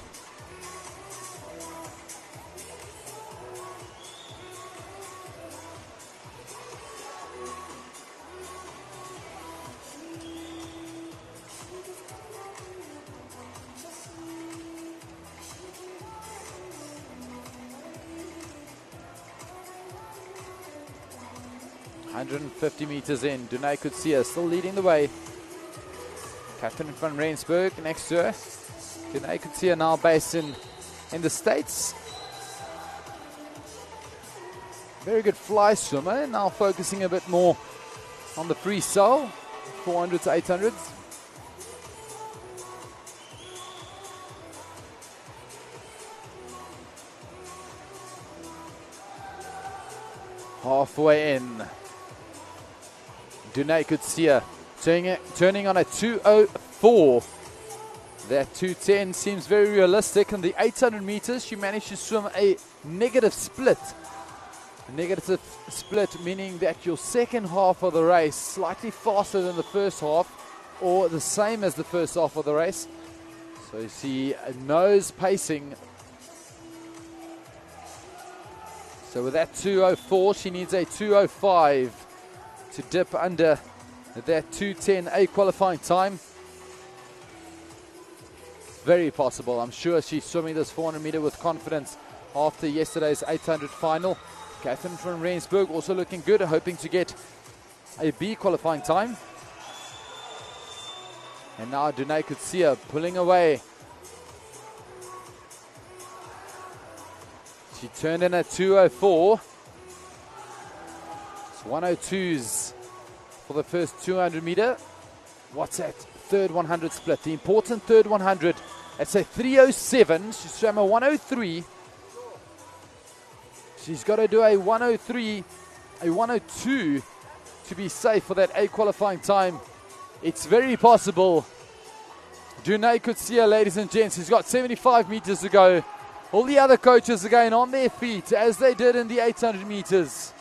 .150 meters in, Dunay Kutsia still leading the way. Catherine van Rensburg next to her. Dunay Kutsia now based in the States. Very good fly swimmer, now focusing a bit more on the freestyle, 400 to 800s. Halfway in. Dunay Kutsia turning on a 2:04. That 2:10 seems very realistic. In the 800 meters, she managed to swim a negative split. A negative split meaning that your second half of the race slightly faster than the first half, or the same as the first half of the race. So you see a nose pacing. So with that 2:04, she needs a 2:05 to dip under that 2:10 A qualifying time. Very possible. I'm sure she's swimming this 400 meter with confidence after yesterday's 800 final. Catherine van Rensburg also looking good, hoping to get a B qualifying time. And now Dunay Kutsia pulling away. She turned in at 2:04. It's 1:02s for the first 200 meter. What's that? Third 100 split. The important third 100. It's a 3:07. She swam a 1:03. She's got to do a 1:03, a 1:02 to be safe for that A qualifying time. It's very possible. Dunay Kutsia, ladies and gents, he's got 75 meters to go. All the other coaches are going on their feet as they did in the 800 meters.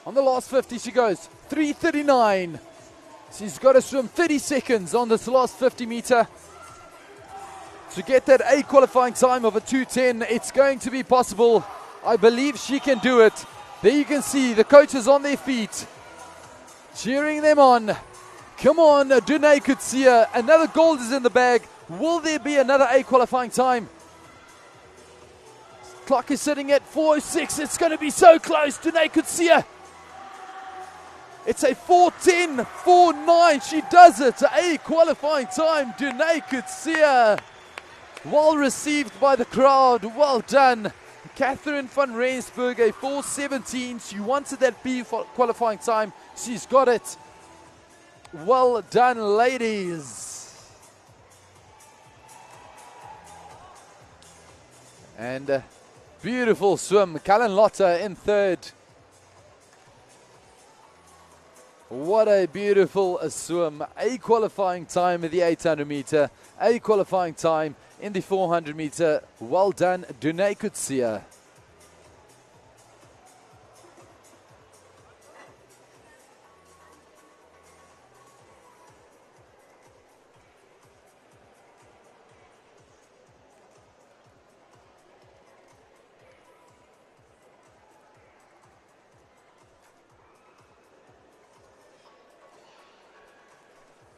On the last 50 she goes, 3:39. She's got to swim 30 seconds on this last 50 meter to get that A qualifying time of a 2:10. It's going to be possible. I believe she can do it. There you can see the coaches on their feet, cheering them on. Come on, Dunay Kutsia. Another gold is in the bag. Will there be another A qualifying time? Clock is sitting at 4:06. It's going to be so close. Dunay Kutsia. It's a 4:10.49. She does it. A qualifying time. Dunay Kutsia. Well received by the crowd. Well done. Catherine van Rensburg, a 4:17. She wanted that B qualifying time. She's got it. Well done, ladies. And beautiful swim. Callan Lotte in third. What a beautiful swim. A qualifying time in the 800 meter. A qualifying time in the 400 meter. Well done, Dunay Kutsia.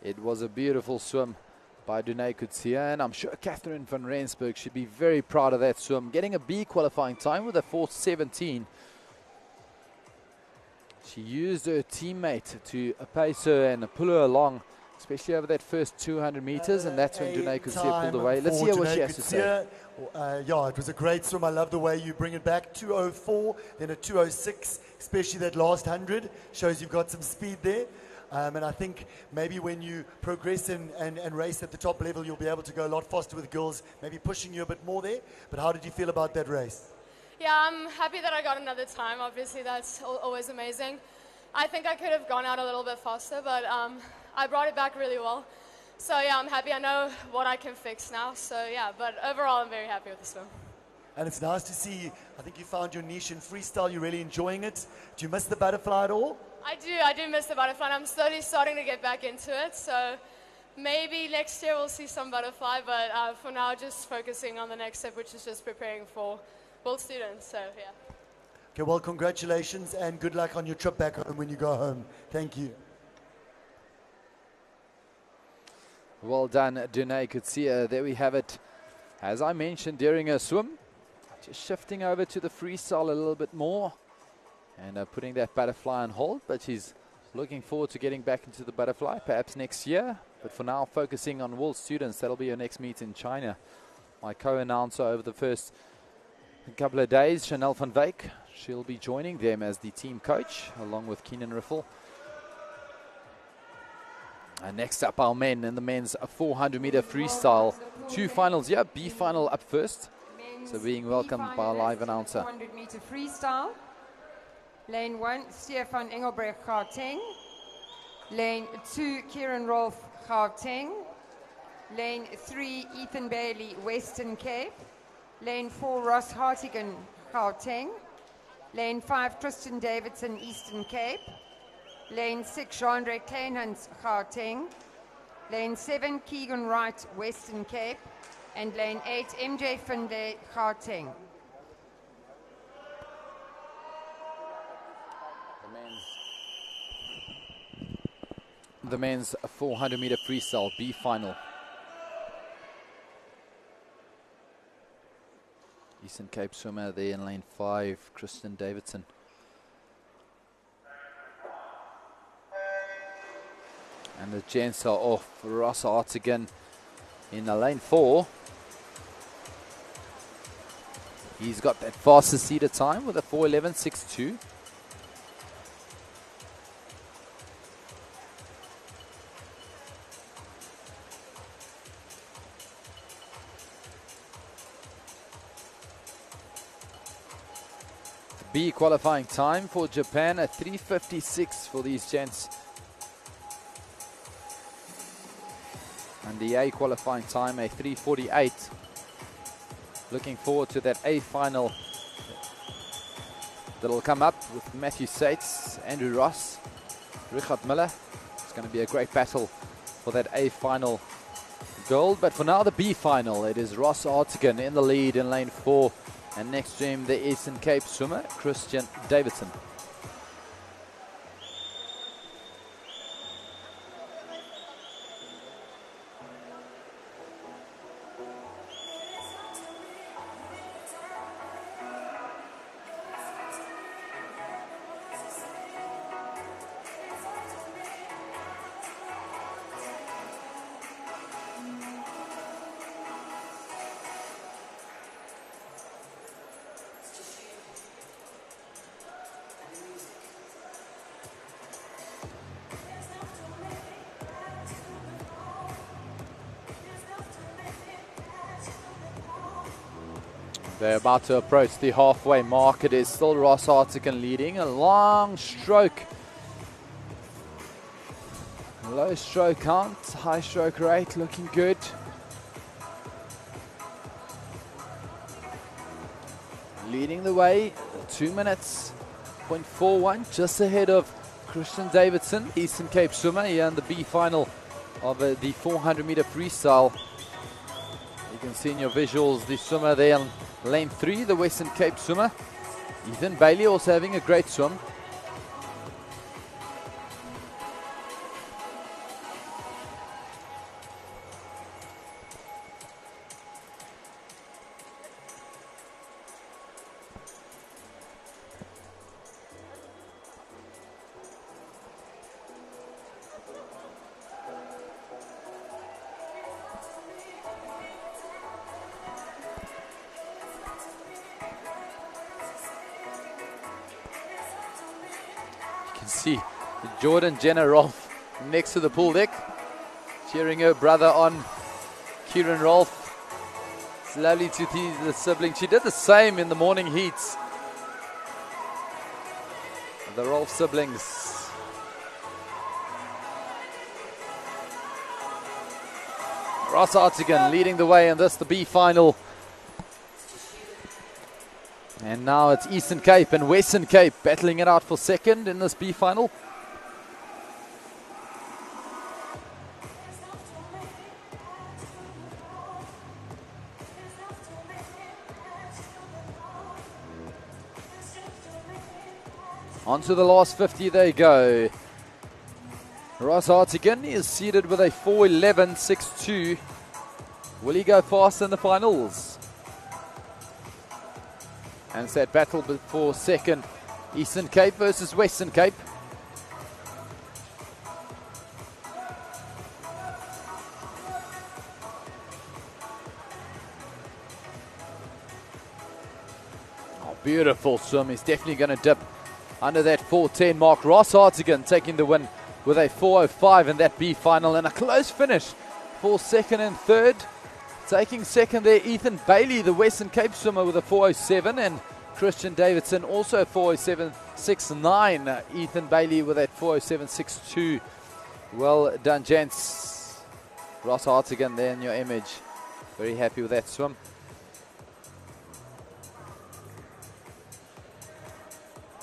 It was a beautiful swim by Dunay Kutsia, and I'm sure Catherine van Rensburg should be very proud of that swim. Getting a B qualifying time with a 4:17. She used her teammate to pace her and pull her along especially over that first 200 meters, and that's when Dunay Kutsia pulled Time away. Let's for hear what Dunay she has to say. Kutsia. Yeah, it was a great swim. I love the way you bring it back. 2:04, then a 2:06, especially that last 100. Shows you've got some speed there. And I think maybe when you progress and race at the top level, you'll be able to go a lot faster with girls, maybe pushing you a bit more there. But how did you feel about that race? Yeah, I'm happy that I got another time. Obviously, that's always amazing. I think I could have gone out a little bit faster, but I brought it back really well. So yeah, I'm happy. I know what I can fix now. So yeah, but overall, I'm very happy with the swim. And it's nice to see, I think you found your niche in freestyle. You're really enjoying it. Do you miss the butterfly at all? I do miss the butterfly, and I'm slowly starting to get back into it. So maybe next year we'll see some butterfly, but for now, just focusing on the next step, which is just preparing for World Students. So yeah. Okay, well, congratulations and good luck on your trip back home when you go home. Thank you. Well done, Dunay Kutsia. There we have it. As I mentioned during her swim, just shifting over to the freestyle a little bit more and putting that butterfly on hold, but she's looking forward to getting back into the butterfly perhaps next year. But for now, focusing on World Students. That'll be her next meet in China. My co-announcer over the first couple of days, Chanel van Wyk, she'll be joining them as the team coach along with Keenan Riffle. And next up, our men in the men's 400 meter freestyle. Two finals here, B final up first. So being welcomed by our live announcer. 400 meter freestyle. Lane 1, Stefan Engelbrecht, Gauteng. Lane 2, Kieran Rolf, Gauteng. Lane 3, Ethan Bailey, Western Cape. Lane 4, Ross Hartigan, Gauteng. Lane 5, Tristan Davidson, Eastern Cape. Lane 6, Jean-Andre Kleinhans, Gauteng. Lane 7, Keegan Wright, Western Cape. And lane 8, MJ Finlay, Gauteng. The men's 400 meter freestyle B final. Eastern Cape swimmer there in lane 5, Kristen Davidson. And the gents are off. Ross Hartigan in the lane 4. He's got that fastest seated time with a 4:11.62. B qualifying time for Japan at 3:56 for these gents. And the A qualifying time a 3:48. Looking forward to that A final that'll come up with Matthew Sates, Andrew Ross, Richard Miller. It's going to be a great battle for that A final gold. But for now, the B final. It is Ross Hartigan in the lead in lane 4. And next to him, the Eastern Cape swimmer, Christian Davidson. They're about to approach the halfway mark. It is still Ross Hartigan leading. A long stroke. Low stroke count, high stroke rate, looking good. Leading the way, 2 minutes, 0.41, just ahead of Christian Davidson, Eastern Cape swimmer, here in the B final of the 400 meter freestyle. You can see in your visuals the swimmer there in lane 3, the Western Cape swimmer. Ethan Bailey also having a great swim. see Jordan Jenner Rolfe next to the pool deck, cheering her brother on, Kieran Rolfe. It's lovely to see the sibling. She did the same in the morning heats. The Rolfe siblings. Ross Artigan leading the way in this, the B final. And now it's Eastern Cape and Western Cape battling it out for second in this B final. On to the last 50 they go. Ross Hartigan is seated with a 4:11.62. Will he go fast in the finals? And it's that battle for second. Eastern Cape versus Western Cape. Oh, beautiful swim. He's definitely going to dip under that 4:10 mark. Ross Hartigan taking the win with a 4:05 in that B final, and a close finish for second and third. Taking second there, Ethan Bailey, the Western Cape swimmer, with a 4:07, and Christian Davidson also 4:07.69. Ethan Bailey with that 4:07.62. Well done, gents. Ross Hartigan there in your image. Very happy with that swim.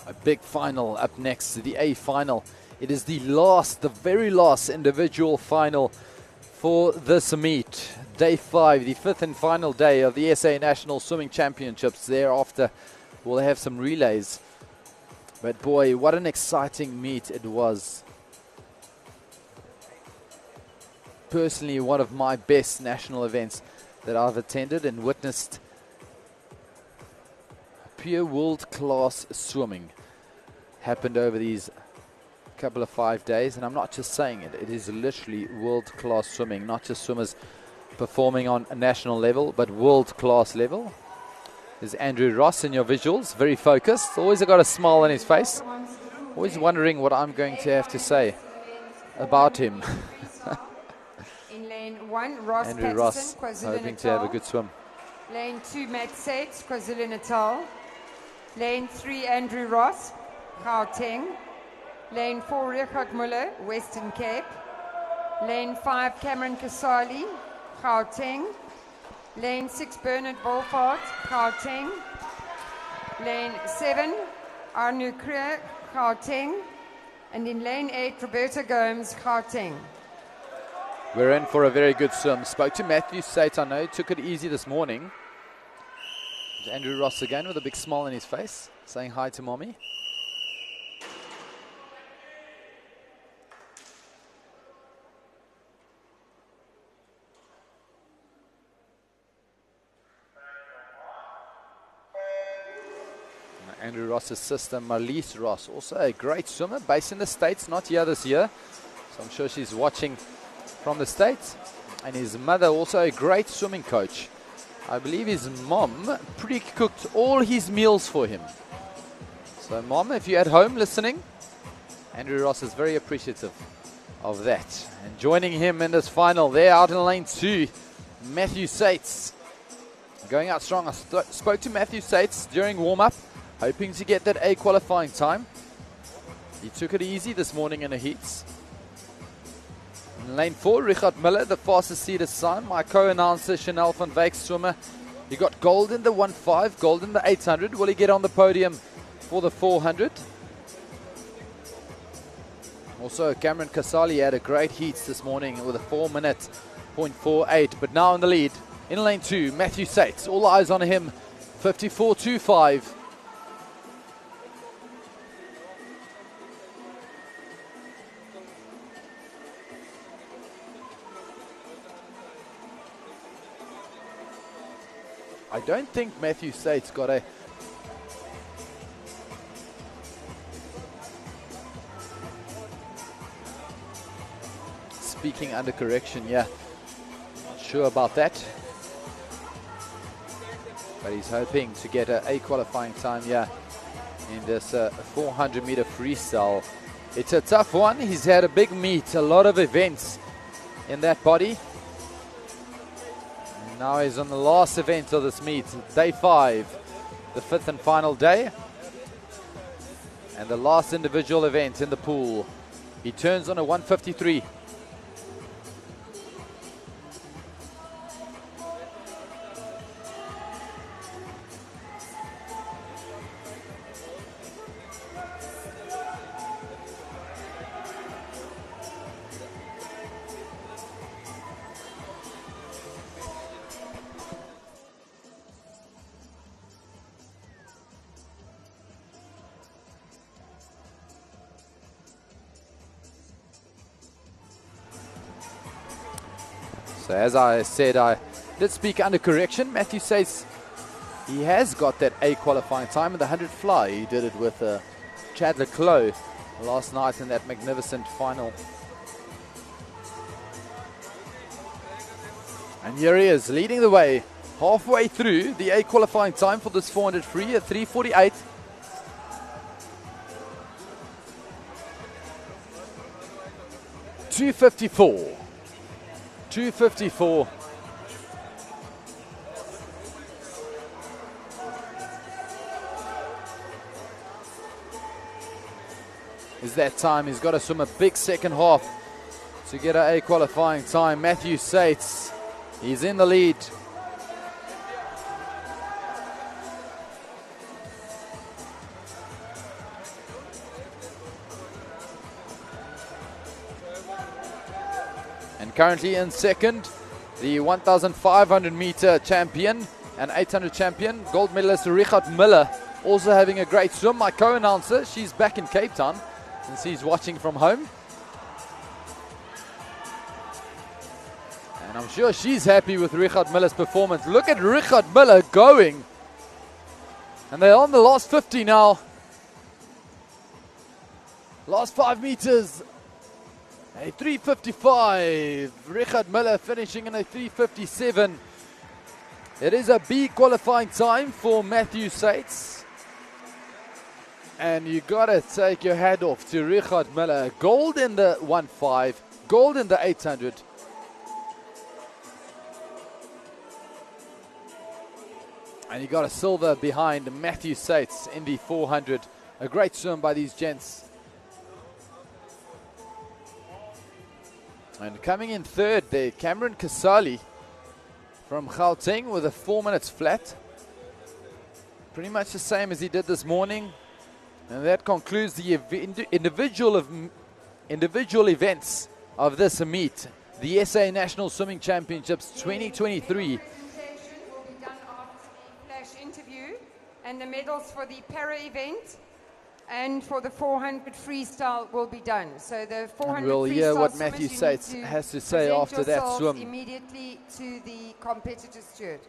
A big final up next, the A final. It is the very last individual final for this meet. Day 5, the 5th and final day of the SA National Swimming Championships. Thereafter, we'll have some relays. But boy, what an exciting meet it was. Personally, one of my best national events that I've attended and witnessed. Pure world-class swimming happened over these couple of 5 days, and I'm not just saying it. It is literally world-class swimming, not just swimmers performing on a national level, but world-class level. There's Andrew Ross in your visuals, very focused. Always got a smile on his face. Always wondering what I'm going to have to say about him. In lane 1, Ross Andrew Patterson, Ross, KwaZulu-Natal. hoping to have a good swim. Lane 2, Matt Sates, KwaZulu-Natal. Lane 3, Andrew Ross, Gauteng. Lane 4, Richard Muller, Western Cape. Lane 5, Cameron Kasali, Gauteng. Lane 6, Bernard Wolfhard, Gauteng. Lane 7, Arnu Kreer, Gauteng. And in lane 8, Roberta Gomes, Gauteng. We're in for a very good swim. Spoke to Matthew Sates, I know, took it easy this morning. There's Andrew Ross again with a big smile on his face, saying hi to mommy. Andrew Ross's sister, Marliese Ross, also a great swimmer, based in the States, not here this year. So I'm sure she's watching from the States. And his mother, also a great swimming coach. I believe his mom pre-cooked all his meals for him. So mom, if you're at home listening, Andrew Ross is very appreciative of that. And joining him in this final, there out in lane 2, Matthew Sates. Going out strong. I spoke to Matthew Sates during warm-up, hoping to get that A qualifying time. He took it easy this morning in the heats. In lane 4, Richard Miller, the fastest seated son. My co-announcer, Chanel van Wyk, swimmer. He got gold in the 1.5, gold in the 800. Will he get on the podium for the 400? Also, Cameron Kasali had a great heats this morning with a 4-minute 0.48. But now in the lead, in lane 2, Matthew Sates. All eyes on him, 54.25. I don't think Matthew Sates got a... Speaking under correction, yeah. Not sure about that. But he's hoping to get a qualifying time, yeah, in this 400 meter freestyle It's a tough one. He's had a big meet, a lot of events in that body. And now he's on the last event of this meet, day 5, the 5th and final day. And the last individual event in the pool. He turns on a 153. So as I said, I did speak under correction. Matthew says he has got that A qualifying time in the 100 fly. He did it with Chad Leclos last night in that magnificent final. And here he is, leading the way, halfway through the A qualifying time for this 400 free at 3:48. .254. 2:54. Is that time. He's got to swim a big second half to get an A qualifying time. Matthew Sates, he's in the lead. And currently in second, the 1,500 meter champion and 800 champion, gold medalist Richard Miller, also having a great swim. My co-announcer, she's back in Cape Town and she's watching from home. And I'm sure she's happy with Richard Miller's performance. Look at Richard Miller going. And they're on the last 50 now. Last 5 meters. A 3:55. Richard Miller finishing in a 3:57. It is a B qualifying time for Matthew Sates. And you gotta take your hat off to Richard Miller. Gold in the 1.5, gold in the 800. And you got a silver behind Matthew Sates in the 400. A great swim by these gents. And coming in third there, Cameron Kasali from Gauteng with a 4 minutes flat. Pretty much the same as he did this morning. And that concludes the individual events of this meet. The SA National Swimming Championships 2023. The presentation will be done after the flash interview, and the medals for the para event and for the 400 freestyle will be done. So the 400 and we'll freestyle hear what swimmers, Matthew you Sates need to has to say present after that yourselves swim. immediately to the competitor's steward.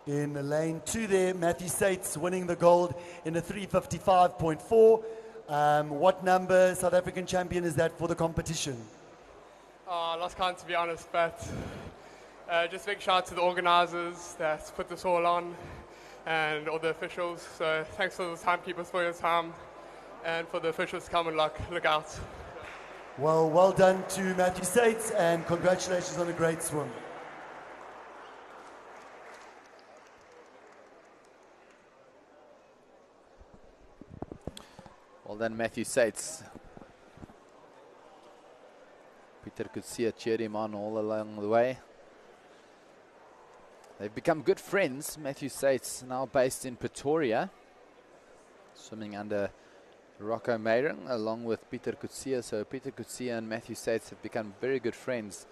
In lane 2 there, Matthew Sates winning the gold in a 3:55.4. What number South African champion is that for the competition? Lost count, to be honest, but just big shout out to the organizers that put this all on and all the officials. So thanks for the timekeepers for your time, and for the officials to come and look out. Well done to Matthew Sates, and congratulations on a great swim. Well done, Matthew Sates. Peter could see a cheer him on all along the way. They've become good friends. Matthew Sates, now based in Pretoria, swimming under Rocco Meyring along with Peter Kutsia. So Peter Kutsia and Matthew Sates have become very good friends.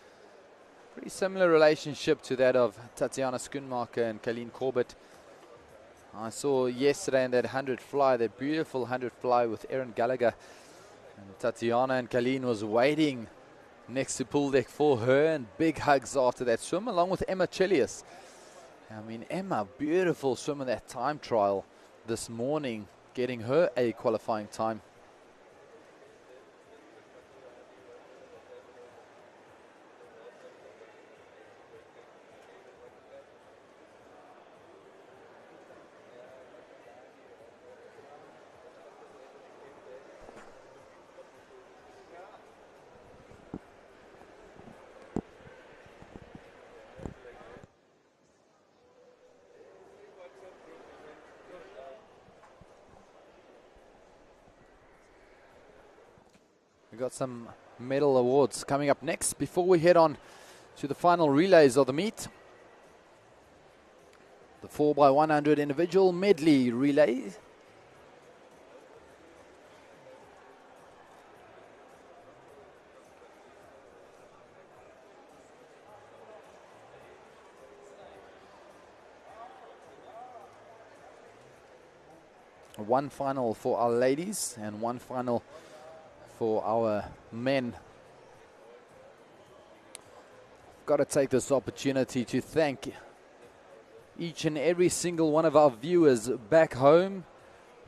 Pretty similar relationship to that of Tatiana Schoenmaker and Colleen Corbett. I saw yesterday in that 100 fly, that beautiful 100 fly with Erin Gallagher. And Tatiana and Colleen was waiting next to pool deck for her, and big hugs after that swim, along with Emma Chelius. I mean, Emma, beautiful swim in that time trial this morning, getting her A qualifying time. We've got some medal awards coming up next before we head on to the final relays of the meet. The 4x100 individual medley relay. One final for our ladies and one final for our men. Got to take this opportunity to thank each and every single one of our viewers back home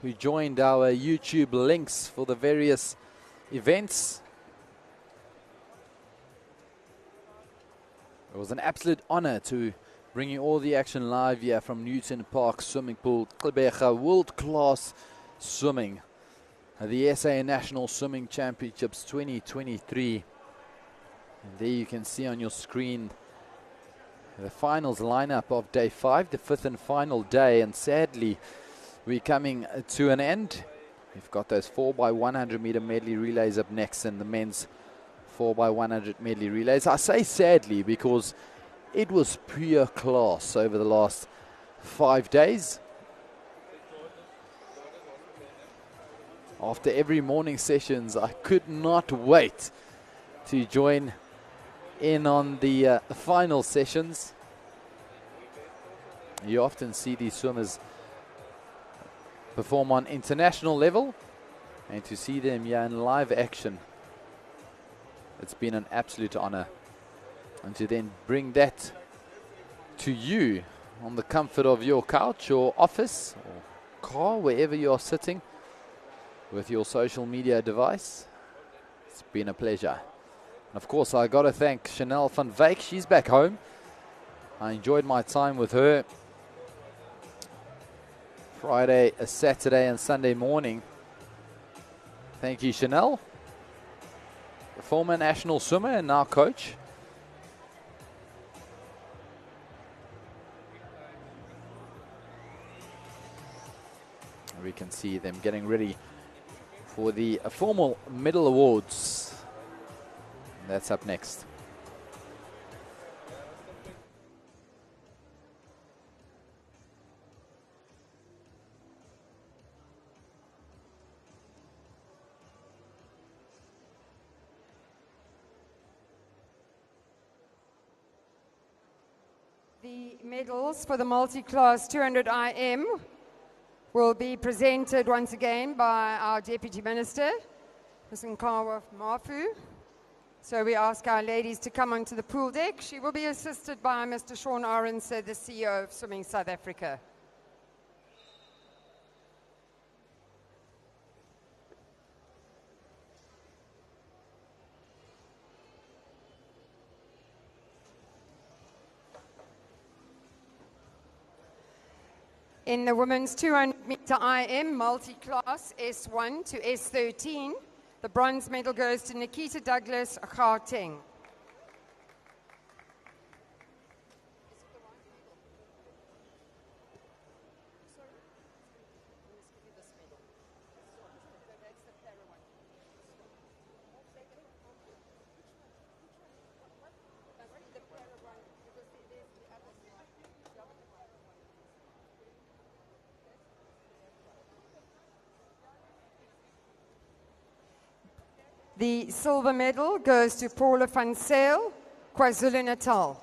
who joined our YouTube links for the various events. It was an absolute honor to bring you all the action live here from Newton Park Swimming Pool, Gqeberha, world-class swimming. The SA National Swimming Championships 2023. And there you can see on your screen the finals lineup of day 5, the 5th and final day. And sadly, we're coming to an end. We've got those 4x100 meter medley relays up next and the men's 4x100 medley relays. I say sadly because it was pure class over the last 5 days. After every morning sessions, I could not wait to join in on the final sessions. You often see these swimmers perform on international level, and to see them here in live action, it's been an absolute honor. And to then bring that to you on the comfort of your couch or office or car, wherever you are sitting with your social media device, it's been a pleasure. And of course, I got to thank Chanel van Wyk. She's back home. I enjoyed my time with her Friday, Saturday and Sunday morning. Thank you, Chanel, the former national swimmer and now coach. We can see them getting ready for the formal medal awards. That's up next. The medals for the multi-class 200 IM will be presented once again by our Deputy Minister, Ms. Nkawa Mafu. So we ask our ladies to come onto the pool deck. She will be assisted by Mr. Sean Arendse, the CEO of Swimming South Africa. In the women's 200 meter IM multi-class S1 to S13, the bronze medal goes to Nikita Douglas, Gauteng. The silver medal goes to Paula van Zyl, KwaZulu-Natal.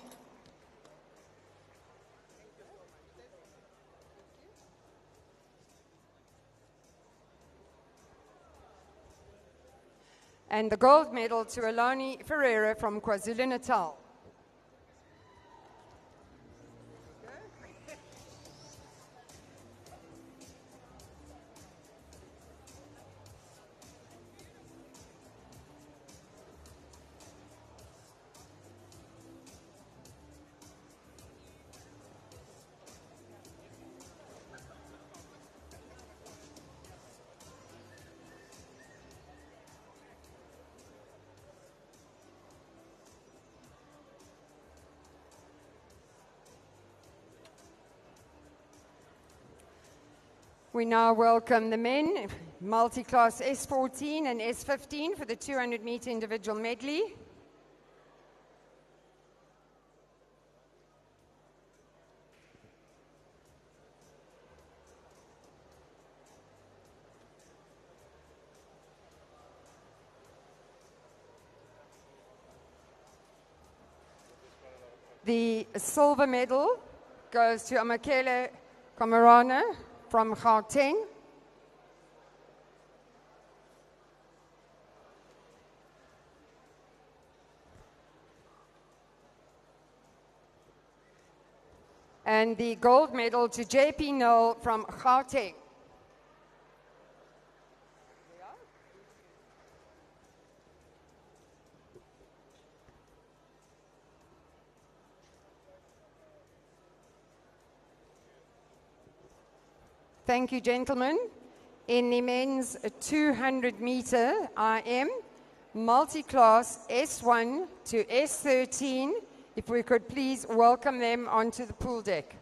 And the gold medal to Alani Ferreira from KwaZulu-Natal. We now welcome the men multi-class S14 and S15 for the 200-meter individual medley. The silver medal goes to Amakele Kamarana from Gauteng. And the gold medal to JP Null from Gauteng. Thank you, gentlemen. In the men's 200-meter IM, multi-class S1 to S13, if we could please welcome them onto the pool deck.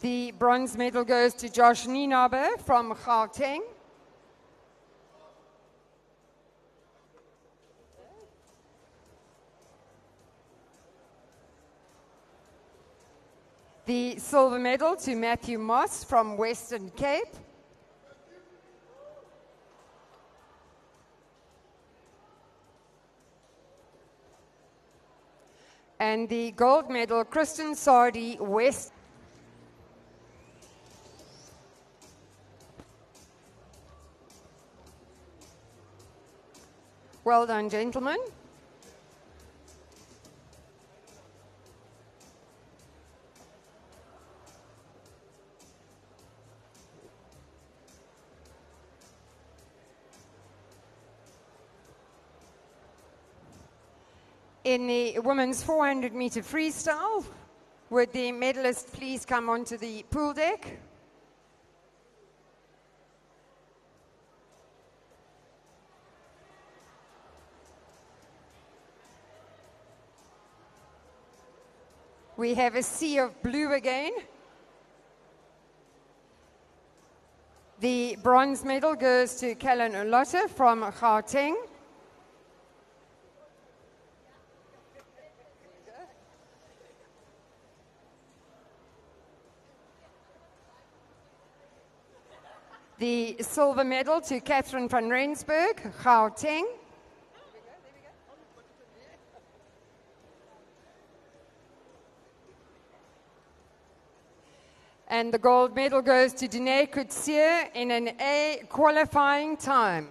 The bronze medal goes to Josh Nienaber from Gauteng. The silver medal to Matthew Moss from Western Cape. And the gold medal, Kristen Sardi, West. Well done, gentlemen. In the women's 400-meter freestyle, would the medalists please come onto the pool deck? We have a sea of blue again. The bronze medal goes to Callan Olotta from Gauteng. The silver medal to Catherine van Rensburg, Gauteng. And the gold medal goes to Danae Coetzee in an A qualifying time.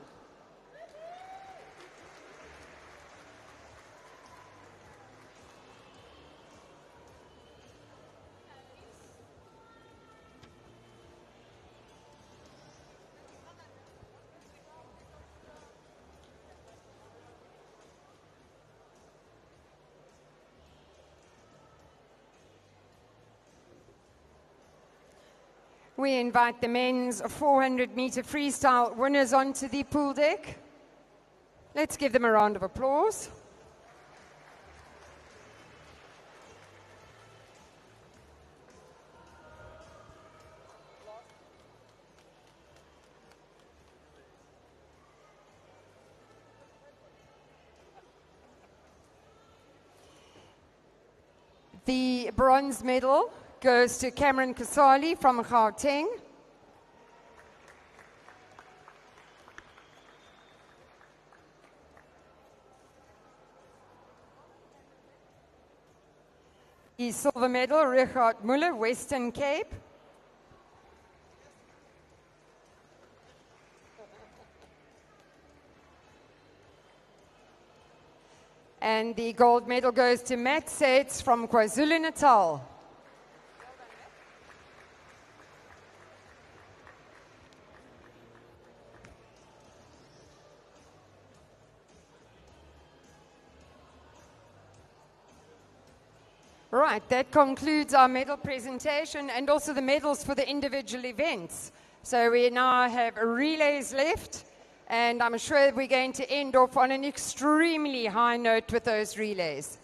We invite the men's 400-meter freestyle winners onto the pool deck. Let's give them a round of applause. The bronze medal goes to Cameron Kasali from Gauteng. The silver medal, Richard Muller, Western Cape. And the gold medal goes to Matt Sates from KwaZulu-Natal. Right, that concludes our medal presentation and also the medals for the individual events. So we now have relays left, and I'm sure we're going to end off on an extremely high note with those relays.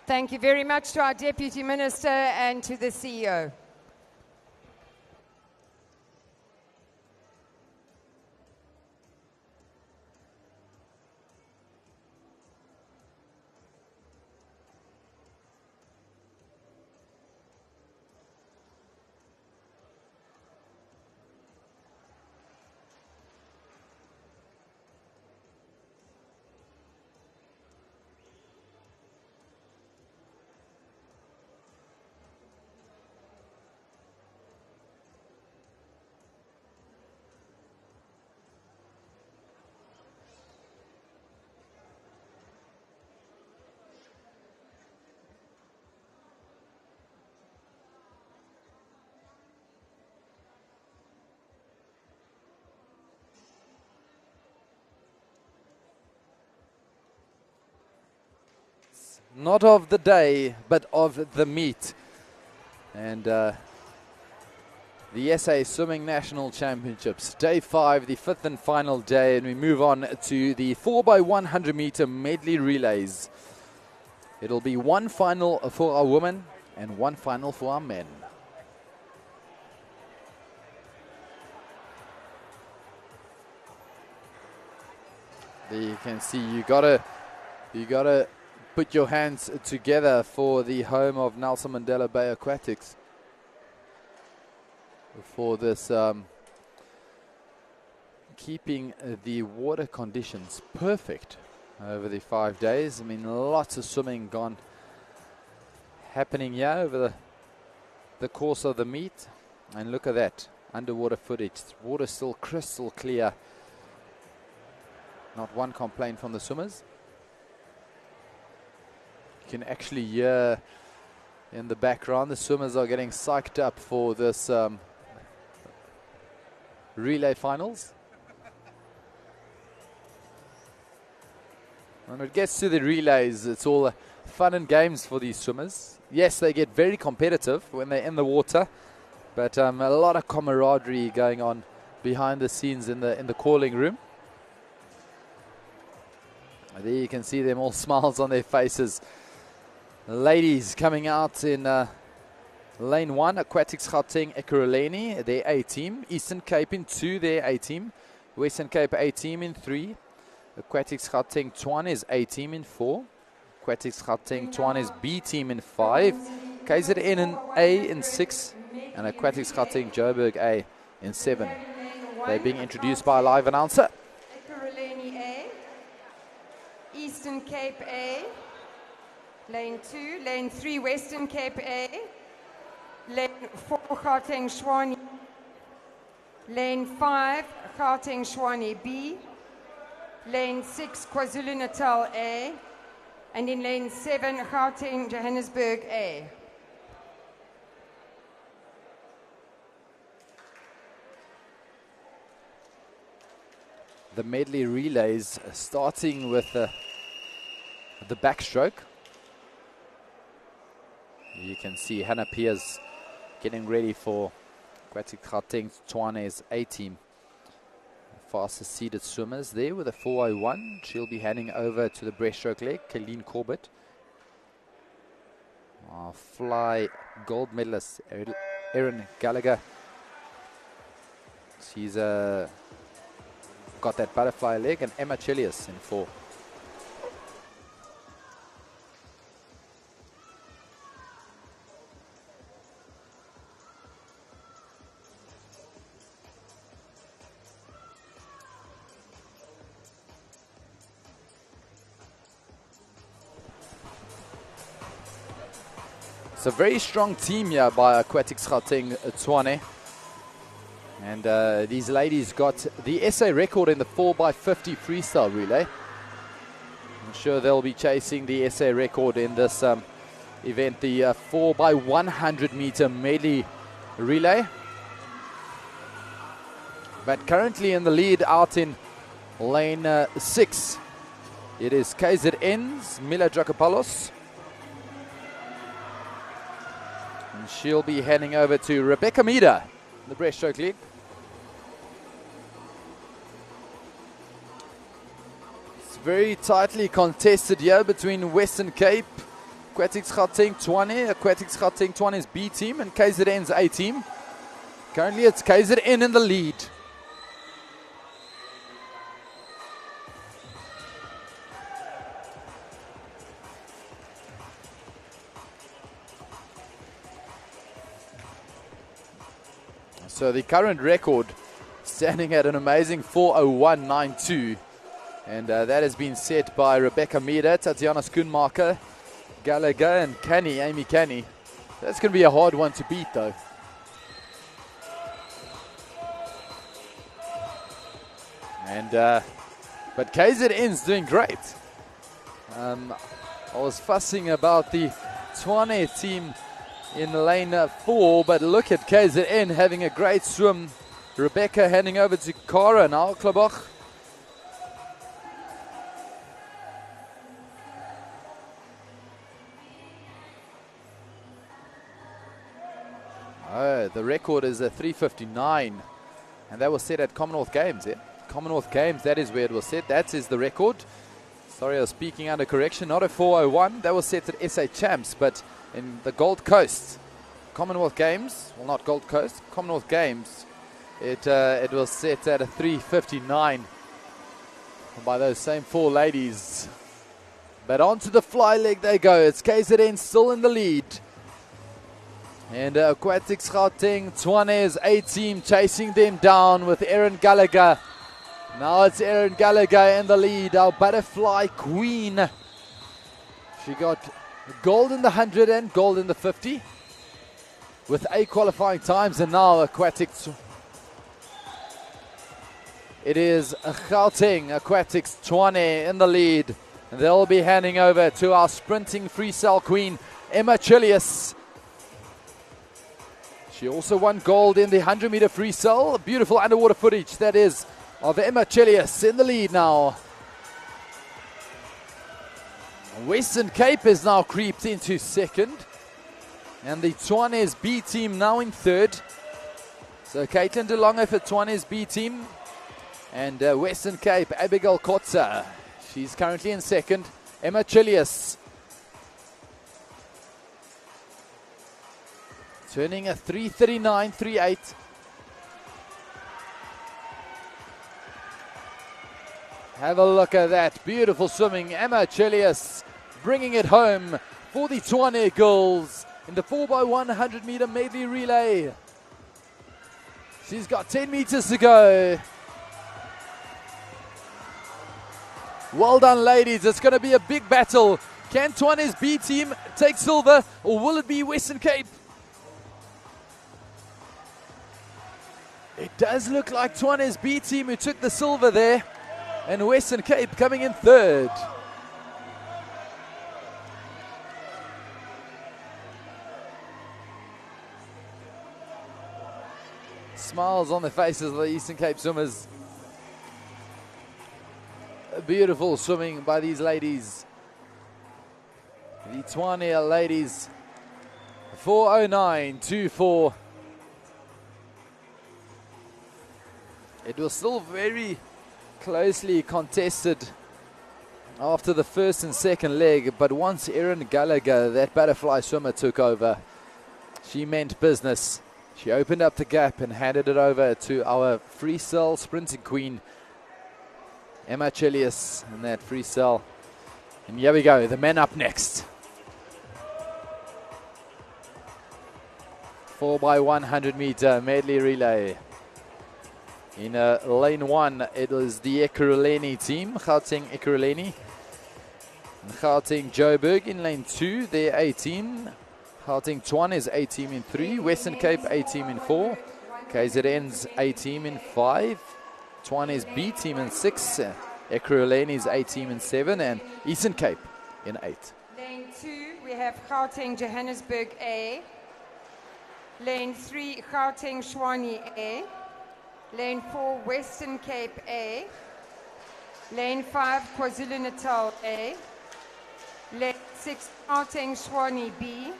Thank you very much to our Deputy Minister and to the CEO. Not of the day, but of the meet. And the SA Swimming National Championships, day 5, the 5th and final day, and we move on to the 4x100 meter medley relays. It'll be one final for our women and one final for our men. There you can see you gotta put your hands together for the home of Nelson Mandela Bay Aquatics for this keeping the water conditions perfect over the 5 days. I mean, lots of swimming happening here over the course of the meet. And look at that, underwater footage. Water still crystal clear. Not one complaint from the swimmers. You can actually hear in the background the swimmers are getting psyched up for this relay finals. When it gets to the relays, it's all fun and games for these swimmers. Yes, they get very competitive when they're in the water, but a lot of camaraderie going on behind the scenes in the calling room. There you can see them all smiles on their faces. Ladies coming out in lane 1, Aquatics Gauteng Ekurhuleni, their A team. Eastern Cape in 2, their A team. Western Cape A team in 3. Aquatics Gauteng Tshwane is A team in 4. Aquatics Gauteng Tshwane is B team in 5. KZN in A in 6. And Aquatics Gauteng Joburg A in 7. They're being introduced by a live announcer. Ekurhuleni A, Eastern Cape A, lane 2, lane 3 Western Cape A, lane 4 Gauteng Tshwane, lane 5 Gauteng Tshwane B, lane 6 KwaZulu-Natal A, and in lane 7 Gauteng Johannesburg A. The medley relays starting with the backstroke. You can see Hannah Piers getting ready for Aquatics Gauteng Tshwane's A team. Fastest seeded swimmers there with a 4:01. She'll be handing over to the breaststroke leg, Kayleen Corbett. Fly gold medalist Erin Gallagher. She's got that butterfly leg, and Emma Chilius in 4. It's a very strong team here by Aquatics Gauteng Tshwane. And these ladies got the SA record in the 4x50 freestyle relay. I'm sure they'll be chasing the SA record in this event, the 4x100 meter medley relay. But currently in the lead out in lane 6, it is KZN's Mila Dracopoulos. And she'll be heading over to Rebecca Meader, the breaststroke lead. It's very tightly contested here between Western Cape, AQUATIC Gauteng Tshwane, AQUATIC Gauteng Tshwane's B team, and KZN's A team. Currently it's KZN in the lead. So the current record standing at an amazing 4:01.92, and that has been set by Rebecca Meader, Tatiana Schoenmaker, Gallagher, and Amy Canny. That's going to be a hard one to beat, though. And but KZN's doing great. I was fussing about the Tshwane team in lane 4, but look at KZN having a great swim. Rebecca handing over to Cara now, Klabach. Oh, the record is a 3:59, and that was set at Commonwealth Games. Yeah? Commonwealth Games, that is where it was set. That is the record. Sorry, I was speaking under correction. Not a 4:01. That was set at SA Champs, but in the Gold Coast Commonwealth Games, well, not Gold Coast, Commonwealth Games, it was set at a 3:59 by those same 4 ladies. But onto the fly leg they go. It's KZN still in the lead. And AQUATIC Gauteng Tshwane's A team chasing them down with Erin Gallagher. Now it's Erin Gallagher in the lead, our butterfly queen. She got gold in the 100 and gold in the 50 with A qualifying times, and now AQUATIC. It is Gauteng, AQUATIC Tshwane in the lead. And they'll be handing over to our sprinting freestyle queen, Emma Chilius. She also won gold in the 100-meter freestyle. Beautiful underwater footage, that is, of Emma Chilius in the lead now. Western Cape has now creeped into second. And the Tshwane's B team now in third. So Caitlin DeLonge for Tshwane's B team. And Western Cape, Abigail Kotza. She's currently in second. Emma Chilius turning a 3:39.38. Have a look at that. Beautiful swimming. Emma Chilius bringing it home for the Tshwane girls in the 4x100 meter medley relay. She's got 10 meters to go. Well done, ladies. It's going to be a big battle. Can Tshwane's B team take silver, or will it be Western Cape? It does look like Tshwane's B team who took the silver there, and Western Cape coming in third. Smiles on the faces of the Eastern Cape swimmers. Beautiful swimming by these ladies. The Tshwane ladies. 4:09.24. It was still very closely contested after the first and second leg, but once Erin Gallagher, that butterfly swimmer, took over, she meant business. She opened up the gap and handed it over to our freestyle sprinting queen, Emma Chilius, in that freestyle. And here we go, the men up next. 4x100 meter medley relay. In lane 1, it was the Ekurhuleni team, Gauteng Ekurhuleni. Gauteng Joburg in lane 2, their A team. Gauteng Tshwane's A team in 3, Western Cape A team in 4, KZN's A team in 5, Tshwane's B team in 6, Ekurhuleni's A team in 7, and Eastern Cape in 8. Lane 2, we have Gauteng Johannesburg A. Lane 3, Gauteng Tshwane A. Lane 4, Western Cape A. Lane 5, KwaZulu-Natal A. Lane 6, Gauteng Tshwane B.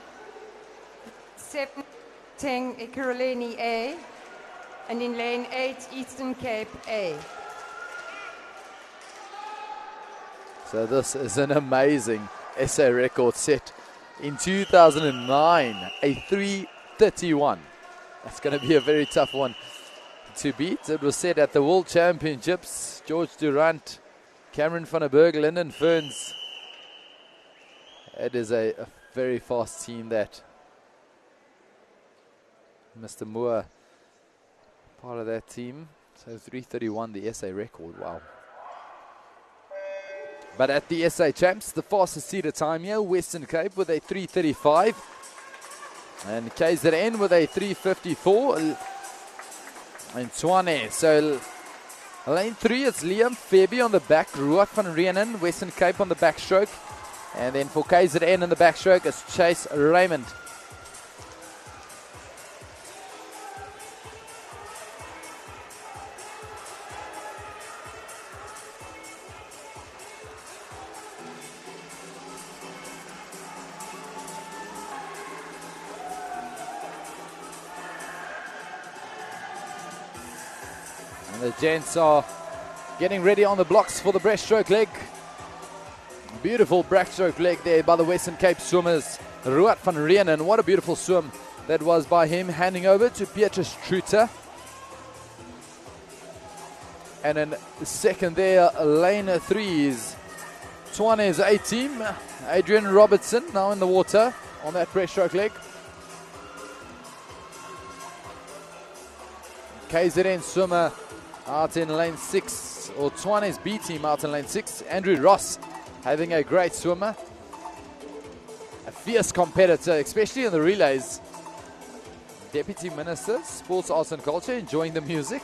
7, Teng Ekurhuleni A. And in lane 8, Eastern Cape A. So this is an amazing SA record set in 2009, a 3:31. That's going to be a very tough one to beat. It was set at the World Championships. George Durant, Cameron van der Berg, Lyndon Ferns. It is a very fast team that. Mr. Moore, part of that team. So 3:31, the SA record. Wow. But at the SA Champs, the fastest seated time here, Western Cape with a 3:35. And KZN with a 3:54. And Tshwane. So lane 3, it's Liam Fabi on the back, Ruat van Reenen, Western Cape on the backstroke. And then for KZN in the backstroke, it's Chase Raymond. The gents are getting ready on the blocks for the breaststroke leg. Beautiful breaststroke leg there by the Western Cape swimmers. Ruat van Reenen, what a beautiful swim that was by him, handing over to Beatrice Truter. And then second there, lane 3 is Tshwane's A team. Adrian Robertson now in the water on that breaststroke leg. KZN swimmer out in lane 6, or Tshwane's B team out in lane 6. Andrew Ross having a great swimmer. A fierce competitor, especially in the relays. Deputy Minister, Sports, Arts and Culture, enjoying the music.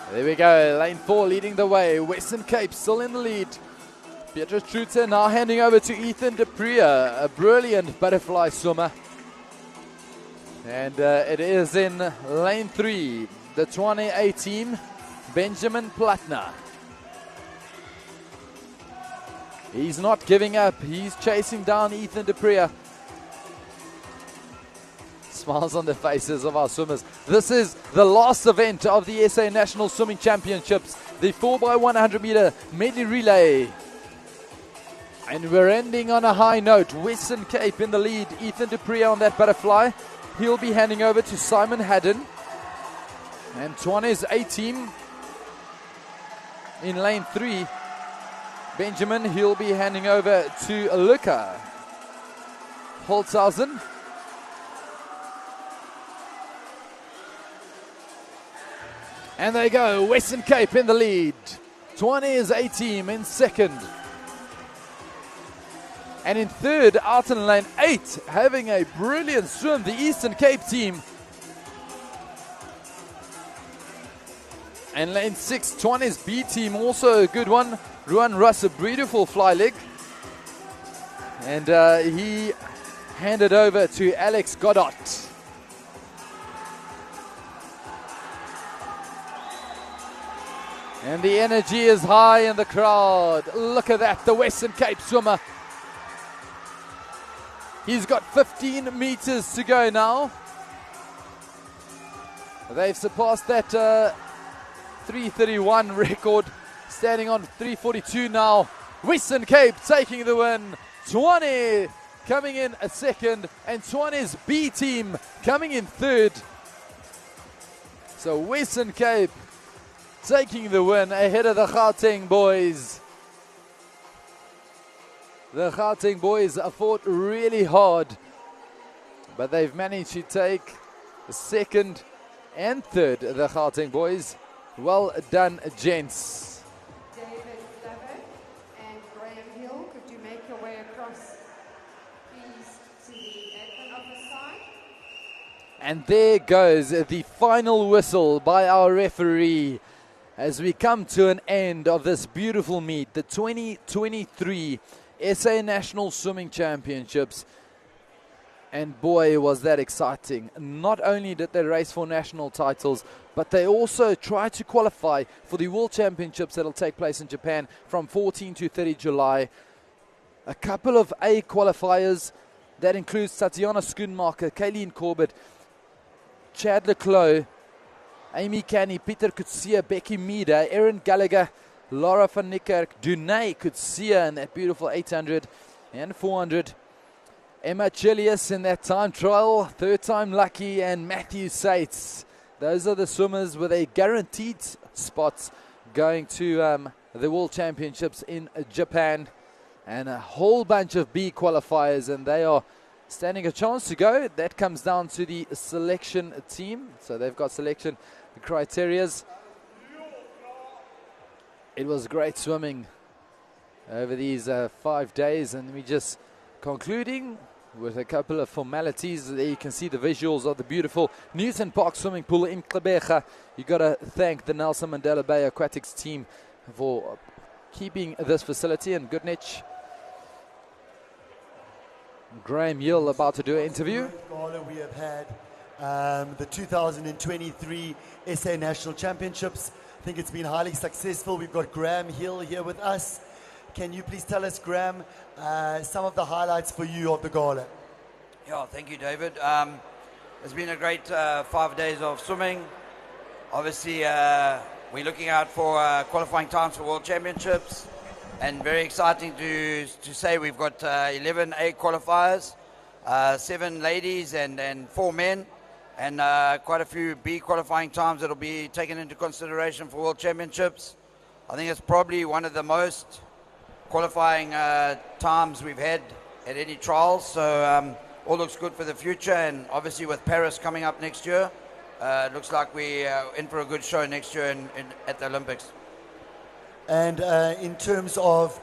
There we go, lane 4 leading the way. Western Cape still in the lead. Beatrice Truter now handing over to Ethan Dupree, a brilliant butterfly swimmer. And it is in lane 3, the Tshwane A team, Benjamin Platner. He's not giving up, he's chasing down Ethan Dupree. Smiles on the faces of our swimmers. This is the last event of the SA National Swimming Championships, the 4x100 meter medley relay. And we're ending on a high note. Western Cape in the lead. Ethan Dupree on that butterfly. He'll be handing over to Simon Haddon. And Tshwane's A team in lane 3. Benjamin, he'll be handing over to Luca Holtzhausen. And there you go, Western Cape in the lead. Tshwane's A team in second. And in third, out in lane 8, having a brilliant swim, the Eastern Cape team. And lane 6, Tshwane's B team, also a good one. Ruan Russ, a beautiful fly leg. And he handed over to Alex Godot. And the energy is high in the crowd. Look at that, the Western Cape swimmer. He's got 15 meters to go now. They've surpassed that 3:31 record, standing on 3:42 now. Western Cape taking the win. Tshwane coming in a second, and Tshwane's B team coming in third. So Western Cape taking the win ahead of the Gauteng boys. The Gauteng boys fought really hard, but they've managed to take second and third, the Gauteng boys. Well done, gents. David Slavic and Graham Hill, could you make your way across, please, to the admin office side? And there goes the final whistle by our referee. as we come to an end of this beautiful meet, the 2023 SA National Swimming Championships. And boy, was that exciting. Not only did they race for national titles, but they also tried to qualify for the World Championships that will take place in Japan from 14 to 30 July. A couple of A qualifiers. That includes Tatiana Schoenmaker, Kayleen Corbett, Chad Leclos, Amy Canny, Pieter Coetzee, Becky Meader, Erin Gallagher, Laura van Niekerk, Dunay Coetzee in that beautiful 800 and 400. Emma Chilius in that time trial, third time lucky, and Matthew Sates. Those are the swimmers with a guaranteed spots going to the World Championships in Japan. And a whole bunch of B qualifiers, and they are standing a chance to go. That comes down to the selection team. So they've got selection criterias. It was great swimming over these 5 days, and we just concluding with a couple of formalities. There you can see the visuals of the beautiful Newton Park swimming pool in Gqeberha. You got to thank the Nelson Mandela Bay Aquatics team for keeping this facility, and Goodnich. Graham Hill about to do an interview. We have had the 2023 SA National Championships. I think it's been highly successful. We've got Graham Hill here with us. Can you please tell us, Graham, some of the highlights for you of the gala? Yeah, thank you, David. It's been a great 5 days of swimming. Obviously, we're looking out for qualifying times for World Championships. And very exciting to say we've got 11 A qualifiers, 7 ladies and 4 men, and quite a few B qualifying times that will be taken into consideration for World Championships. I think it's probably one of the most qualifying times we've had at any trials, so all looks good for the future. And obviously with Paris coming up next year, it looks like we're in for a good show next year at the Olympics. And in terms of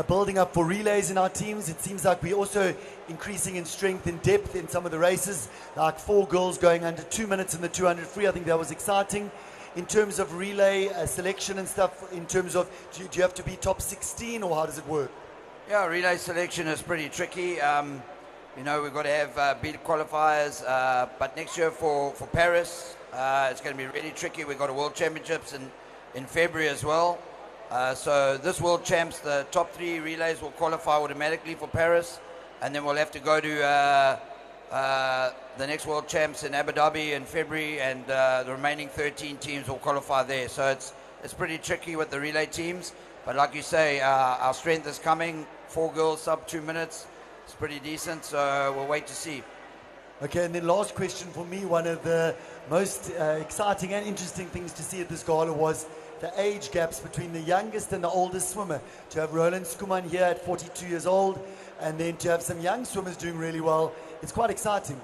building up for relays in our teams, it seems like we're also increasing in strength and depth in some of the races, like 4 girls going under 2 minutes in the 200 free. I think that was exciting. In terms of relay selection and stuff, in terms of do you have to be top 16 or how does it work? Yeah, relay selection is pretty tricky. You know, we've got to have beat qualifiers, but next year for Paris, it's going to be really tricky. We've got a World Championships in February as well. So this World Champs, the top 3 relays will qualify automatically for Paris, and then we'll have to go to the next World Champs in Abu Dhabi in February, and the remaining 13 teams will qualify there. So it's pretty tricky with the relay teams, but like you say, our strength is coming. 4 girls sub 2 minutes, it's pretty decent, so we'll wait to see. Okay, and then last question for me, one of the most exciting and interesting things to see at this gala was the age gaps between the youngest and the oldest swimmer. To have Roland Skuman here at 42 years old, and then to have some young swimmers doing really well, it's quite exciting.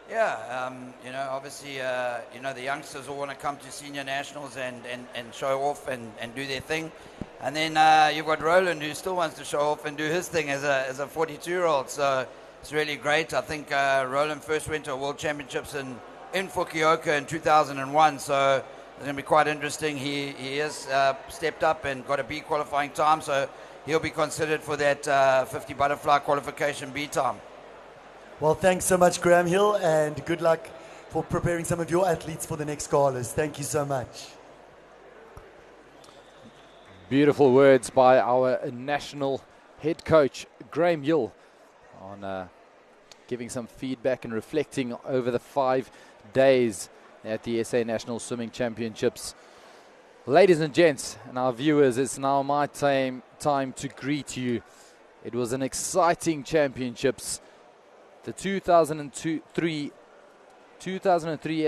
Yeah, you know, obviously, you know, the youngsters all want to come to senior nationals and show off and do their thing. And then you've got Roland, who still wants to show off and do his thing as a 42-year-old. So it's really great. I think Roland first went to World Championships in Fukuoka in 2001. So it's going to be quite interesting. He has stepped up and got a B qualifying time. So he'll be considered for that 50 butterfly qualification B time. Well, thanks so much, Graham Hill, and good luck for preparing some of your athletes for the next galas. Thank you so much. Beautiful words by our national head coach, Graham Hill, on giving some feedback and reflecting over the 5 days at the SA National Swimming Championships. Ladies and gents, and our viewers, it's now my time to greet you. It was an exciting championships. The 2003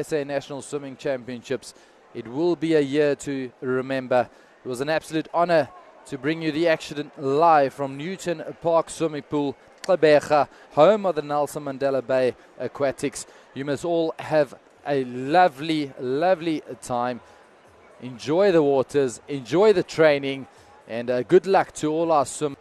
SA National Swimming Championships. It will be a year to remember. It was an absolute honor to bring you the action live from Newton Park Swimming Pool, Gqeberha, home of the Nelson Mandela Bay Aquatics. You must all have a lovely, lovely time. Enjoy the waters, enjoy the training, and good luck to all our swimmers.